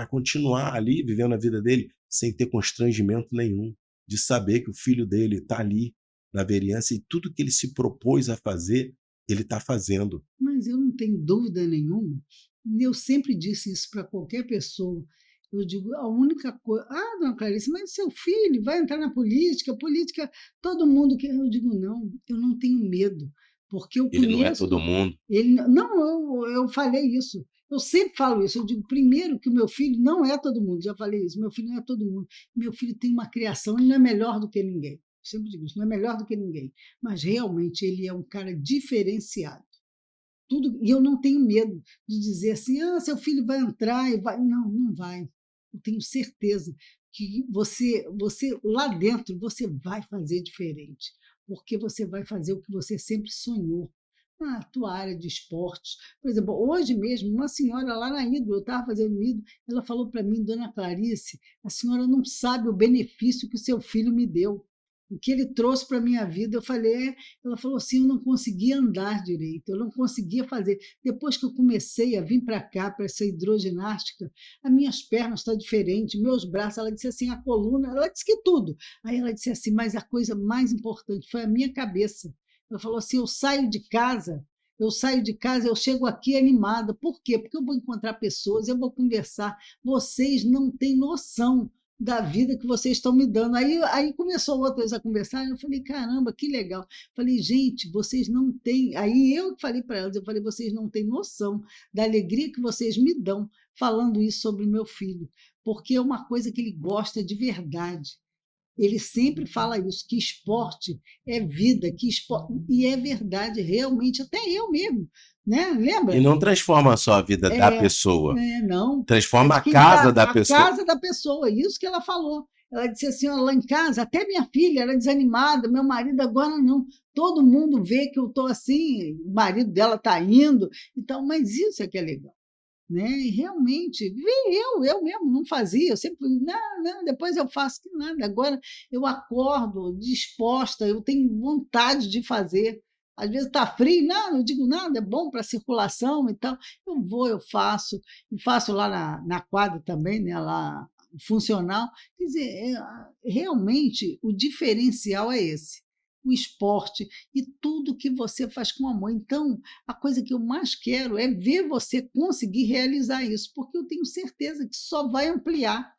continuar ali, vivendo a vida dele, sem ter constrangimento nenhum, de saber que o filho dele está ali, na vereança, e tudo que ele se propôs a fazer, ele está fazendo. Mas eu não tenho dúvida nenhuma, e eu sempre disse isso para qualquer pessoa. Eu digo, a única coisa. Ah, dona Clarice, mas seu filho vai entrar na política, política, todo mundo quer. Eu digo, não, eu não tenho medo, porque eu Ele não é conheço. todo mundo. Ele, não, eu falei isso. Eu sempre falo isso. Eu digo, primeiro, que o meu filho não é todo mundo. Já falei isso. Meu filho não é todo mundo. Meu filho tem uma criação, ele não é melhor do que ninguém. Eu sempre digo isso, não é melhor do que ninguém. Mas realmente ele é um cara diferenciado. Tudo, e eu não tenho medo de dizer assim, ah, seu filho vai entrar e vai. Não, não vai. Eu tenho certeza que você lá dentro, você vai fazer diferente, porque você vai fazer o que você sempre sonhou na tua área de esportes. Por exemplo, hoje mesmo, uma senhora lá na Hidro, eu estava fazendo Hidro, ela falou para mim, dona Clarice, a senhora não sabe o benefício que o seu filho me deu. O que ele trouxe para a minha vida, eu falei, ela falou assim, eu não conseguia andar direito, eu não conseguia fazer. Depois que eu comecei a vir para cá, para essa hidroginástica, as minhas pernas estão diferentes, meus braços, ela disse assim, a coluna, ela disse que tudo. Aí ela disse assim, mas a coisa mais importante foi a minha cabeça. Ela falou assim, eu saio de casa, eu chego aqui animada. Por quê? Porque eu vou encontrar pessoas, eu vou conversar. Vocês não têm noção da vida que vocês estão me dando. Aí começou outras a conversar, e eu falei, caramba, que legal. Falei, gente, vocês não têm. Aí eu que falei para elas, eu falei, vocês não têm noção da alegria que vocês me dão falando isso sobre o meu filho, porque é uma coisa que ele gosta de verdade. Ele sempre fala isso, que esporte é vida, que esporte... e é verdade, realmente, até eu mesmo, né? E Lembra? não transforma só a vida da pessoa, Não, é transforma a porque ele casa tá da a pessoa. casa da pessoa, isso que ela falou. Ela disse assim, ó, lá em casa, até minha filha era desanimada, meu marido agora não. Todo mundo vê que eu estou assim, o marido dela está indo, então, mas isso é que é legal. Né? E realmente, eu mesmo não fazia, eu sempre, não, depois eu faço que nada. Agora eu acordo disposta, eu tenho vontade de fazer. Às vezes está frio, não digo nada, é bom para a circulação e tal. Eu vou, eu faço, e faço lá na quadra também, né? Lá funcional. Quer dizer, realmente o diferencial é esse. O esporte e tudo que você faz com amor. Então, a coisa que eu mais quero é ver você conseguir realizar isso, porque eu tenho certeza que só vai ampliar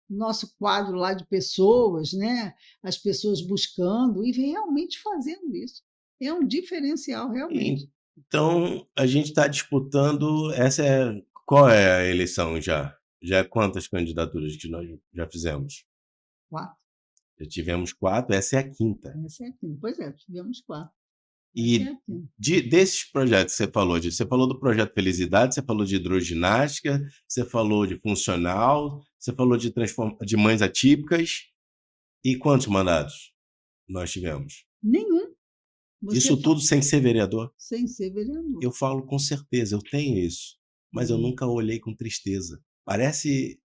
o nosso quadro lá de pessoas, né? As pessoas buscando e realmente fazendo isso. É um diferencial, realmente. Então, a gente está disputando. Qual é a eleição já? Já é quantas candidaturas que nós já fizemos? 4. Já tivemos 4, essa é a quinta. Essa é a quinta. Pois é, tivemos 4. E desses projetos que você falou do projeto Felicidade, você falou de hidroginástica, você falou de funcional, você falou de mães atípicas. E quantos mandatos nós tivemos? Nenhum. Isso tudo sem ser vereador? Sem ser vereador. Eu falo com certeza, eu tenho isso, mas eu nunca olhei com tristeza. Parece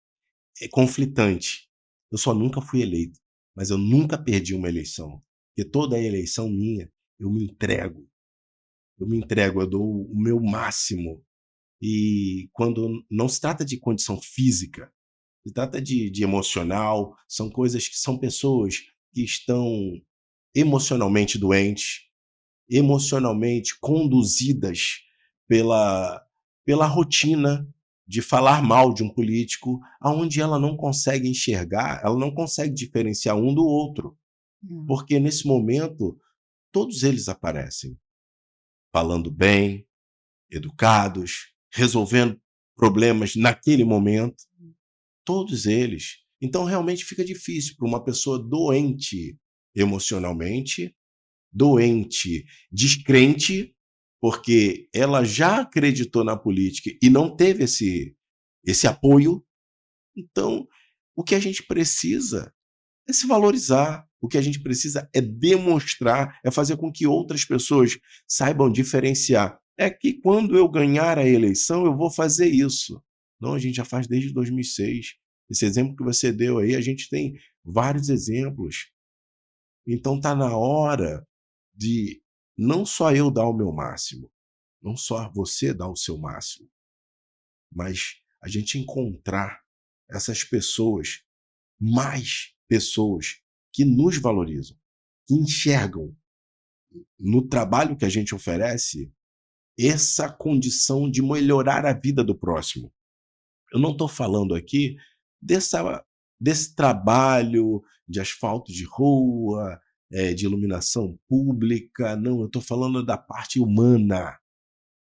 conflitante. Eu só nunca fui eleito, mas eu nunca perdi uma eleição. Porque toda eleição minha, eu me entrego. Eu dou o meu máximo. E quando não se trata de condição física, se trata de emocional, são coisas que são pessoas que estão emocionalmente doentes, emocionalmente conduzidas pela rotina de falar mal de um político, aonde ela não consegue enxergar, ela não consegue diferenciar um do outro, É. porque nesse momento todos eles aparecem falando bem, educados, resolvendo problemas naquele momento, todos eles. Então realmente fica difícil para uma pessoa doente emocionalmente, doente, descrente, porque ela já acreditou na política e não teve esse apoio. Então, o que a gente precisa é se valorizar, o que a gente precisa é demonstrar, é fazer com que outras pessoas saibam diferenciar. É que quando eu ganhar a eleição, eu vou fazer isso. Não, a gente já faz desde 2006. Esse exemplo que você deu aí, a gente tem vários exemplos. Então está na hora de não só eu dar o meu máximo, não só você dar o seu máximo, mas a gente encontrar essas pessoas, mais pessoas que nos valorizam, que enxergam no trabalho que a gente oferece essa condição de melhorar a vida do próximo. Eu não estou falando aqui desse trabalho de asfalto de rua, de iluminação pública, não, eu estou falando da parte humana,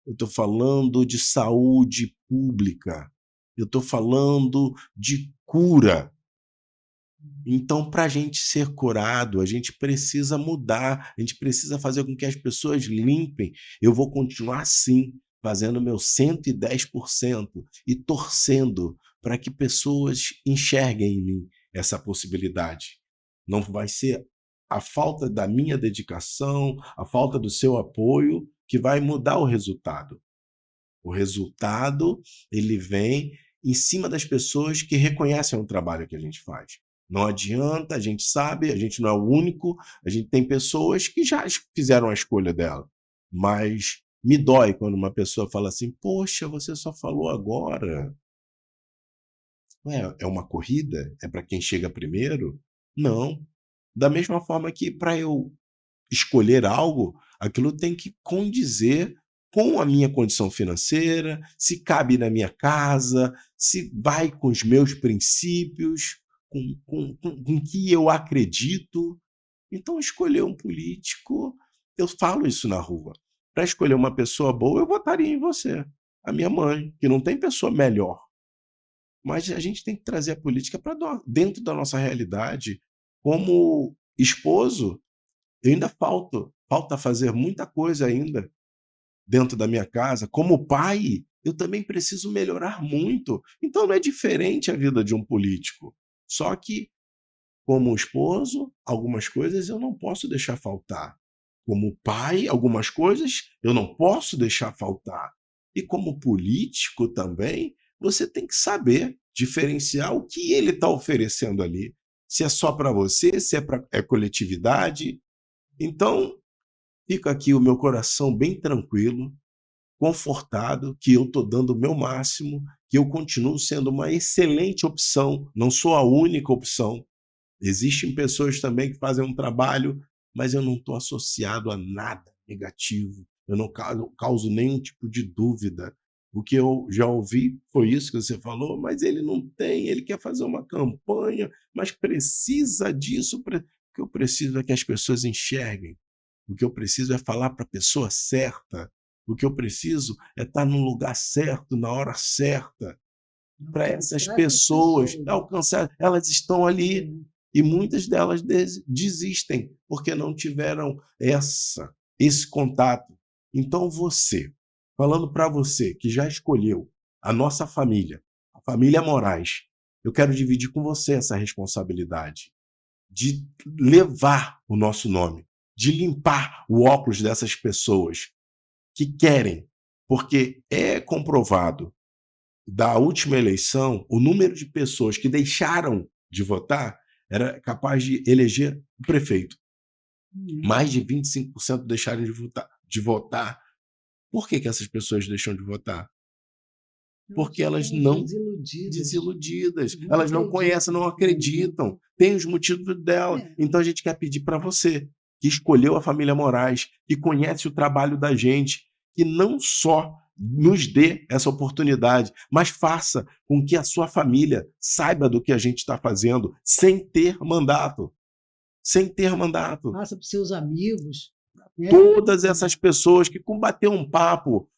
eu estou falando de saúde pública, eu estou falando de cura. Então, para a gente ser curado, a gente precisa mudar, a gente precisa fazer com que as pessoas limpem. Eu vou continuar, sim, fazendo meu 110% e torcendo para que pessoas enxerguem em mim essa possibilidade. Não vai ser a falta da minha dedicação, a falta do seu apoio que vai mudar o resultado. O resultado, ele vem em cima das pessoas que reconhecem o trabalho que a gente faz. Não adianta, a gente sabe, a gente não é o único, a gente tem pessoas que já fizeram a escolha dela. Mas me dói quando uma pessoa fala assim: poxa, você só falou agora. Ué, é uma corrida? É para quem chega primeiro? Não. Da mesma forma que para eu escolher algo, aquilo tem que condizer com a minha condição financeira, se cabe na minha casa, se vai com os meus princípios, com o que eu acredito. Então, escolher um político, eu falo isso na rua. Para escolher uma pessoa boa, eu votaria em você, a minha mãe, que não tem pessoa melhor. Mas a gente tem que trazer a política para dentro da nossa realidade. Como esposo, eu ainda falta fazer muita coisa ainda dentro da minha casa. Como pai, eu também preciso melhorar muito. Então não é diferente a vida de um político. Só que, como esposo, algumas coisas eu não posso deixar faltar. Como pai, algumas coisas eu não posso deixar faltar. E como político também, você tem que saber diferenciar o que ele está oferecendo ali. Se é só para você, se é para coletividade. Então, fica aqui o meu coração bem tranquilo, confortado, que eu estou dando o meu máximo, que eu continuo sendo uma excelente opção, não sou a única opção. Existem pessoas também que fazem um trabalho, mas eu não estou associado a nada negativo, eu não causo nenhum tipo de dúvida. O que eu já ouvi foi isso que você falou, mas ele não tem, ele quer fazer uma campanha, mas precisa disso. O que eu preciso é que as pessoas enxerguem. O que eu preciso é falar para a pessoa certa. O que eu preciso é estar no lugar certo, na hora certa, para essas Alcançar essas pessoas pessoas. alcançar. Elas estão ali Sim. e muitas delas desistem porque não tiveram esse contato. Então você, falando para você que já escolheu a nossa família, a família Moraes, eu quero dividir com você essa responsabilidade de levar o nosso nome, de limpar o óculos dessas pessoas que querem, porque é comprovado da última eleição, o número de pessoas que deixaram de votar era capaz de eleger o prefeito. Mais de 25% deixaram de votar. Por que essas pessoas deixam de votar? Porque elas não... Desiludidas. Elas não conhecem, não acreditam. Tem os motivos dela. Então a gente quer pedir para você, que escolheu a família Moraes, que conhece o trabalho da gente, que não só nos dê essa oportunidade, mas faça com que a sua família saiba do que a gente está fazendo sem ter mandato. Sem ter mandato. Passa para os seus amigos. Né? Todas essas pessoas que combateram um papo,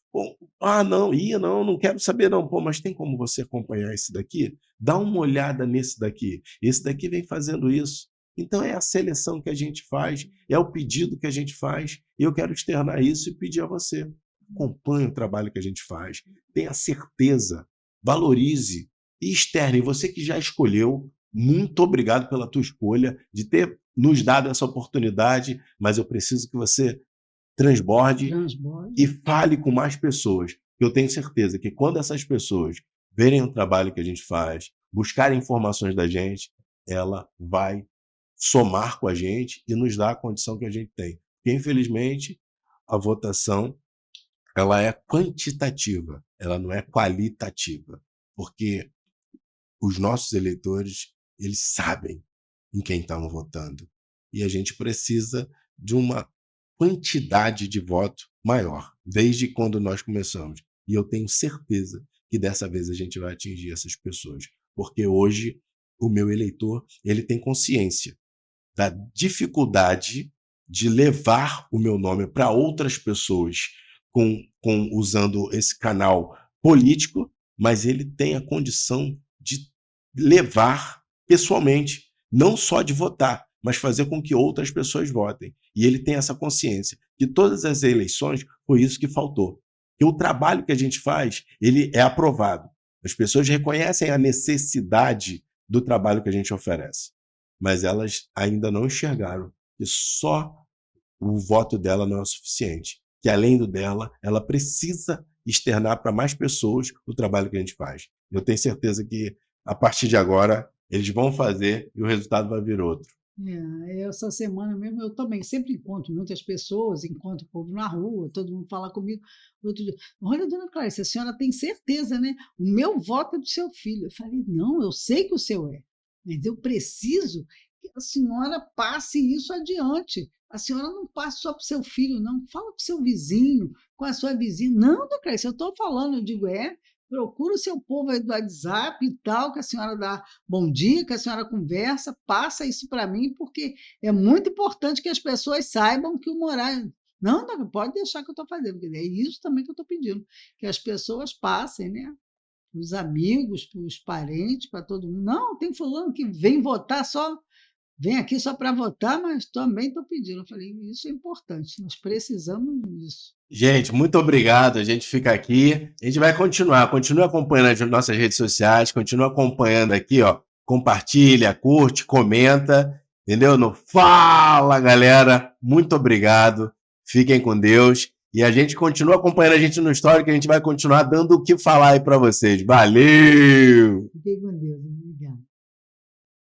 não quero saber não. Pô, mas tem como você acompanhar esse daqui? Dá uma olhada nesse daqui. Esse daqui vem fazendo isso. Então é a seleção que a gente faz, é o pedido que a gente faz, e eu quero externar isso e pedir a você. Acompanhe o trabalho que a gente faz, tenha certeza, valorize e externe. Você que já escolheu, muito obrigado pela tua escolha, de ter nos dado essa oportunidade, mas eu preciso que você transborde e fale com mais pessoas. Eu tenho certeza que quando essas pessoas verem o trabalho que a gente faz, buscarem informações da gente, ela vai somar com a gente e nos dar a condição que a gente tem. Porque, infelizmente, a votação ela é quantitativa, ela não é qualitativa, porque os nossos eleitores, eles sabem em quem estão votando, e a gente precisa de uma quantidade de voto maior, desde quando nós começamos, e eu tenho certeza que dessa vez a gente vai atingir essas pessoas, porque hoje o meu eleitor, ele tem consciência da dificuldade de levar o meu nome para outras pessoas, usando esse canal político, mas ele tem a condição de levar pessoalmente, não só de votar, mas fazer com que outras pessoas votem. E ele tem essa consciência que todas as eleições foi isso que faltou. Que o trabalho que a gente faz, ele é aprovado. As pessoas reconhecem a necessidade do trabalho que a gente oferece, mas elas ainda não enxergaram que só o voto dela não é o suficiente, que além do dela, ela precisa externar para mais pessoas o trabalho que a gente faz. Eu tenho certeza que, a partir de agora, eles vão fazer e o resultado vai vir outro. Essa semana mesmo eu também sempre encontro muitas pessoas, encontro o povo na rua, todo mundo fala comigo. Outro dia, olha, dona Clarice, a senhora tem certeza, né? O meu voto é do seu filho. Eu falei, não, eu sei que o seu é, mas eu preciso que a senhora passe isso adiante. A senhora não passa só para o seu filho, não. Fala com o seu vizinho, com a sua vizinha. Não, dona Clarice, eu estou falando, eu digo, procura o seu povo aí do WhatsApp e tal, que a senhora dá bom dia, que a senhora conversa, passa isso para mim, porque é muito importante que as pessoas saibam que o Moraes... Não, pode deixar que eu estou fazendo, porque é isso também que eu estou pedindo, que as pessoas passem, né? Os amigos, os parentes, para todo mundo. Não, tem fulano que vem votar só... Vem aqui só para votar, mas também estou pedindo. Eu falei, isso é importante, nós precisamos disso. Gente, muito obrigado. A gente fica aqui. A gente vai continua acompanhando as nossas redes sociais, continua acompanhando aqui, ó. Compartilha, curte, comenta, entendeu? Fala, galera. Muito obrigado. Fiquem com Deus. E a gente continua acompanhando a gente no Story, que a gente vai continuar dando o que falar aí para vocês. Valeu! Fiquem com Deus.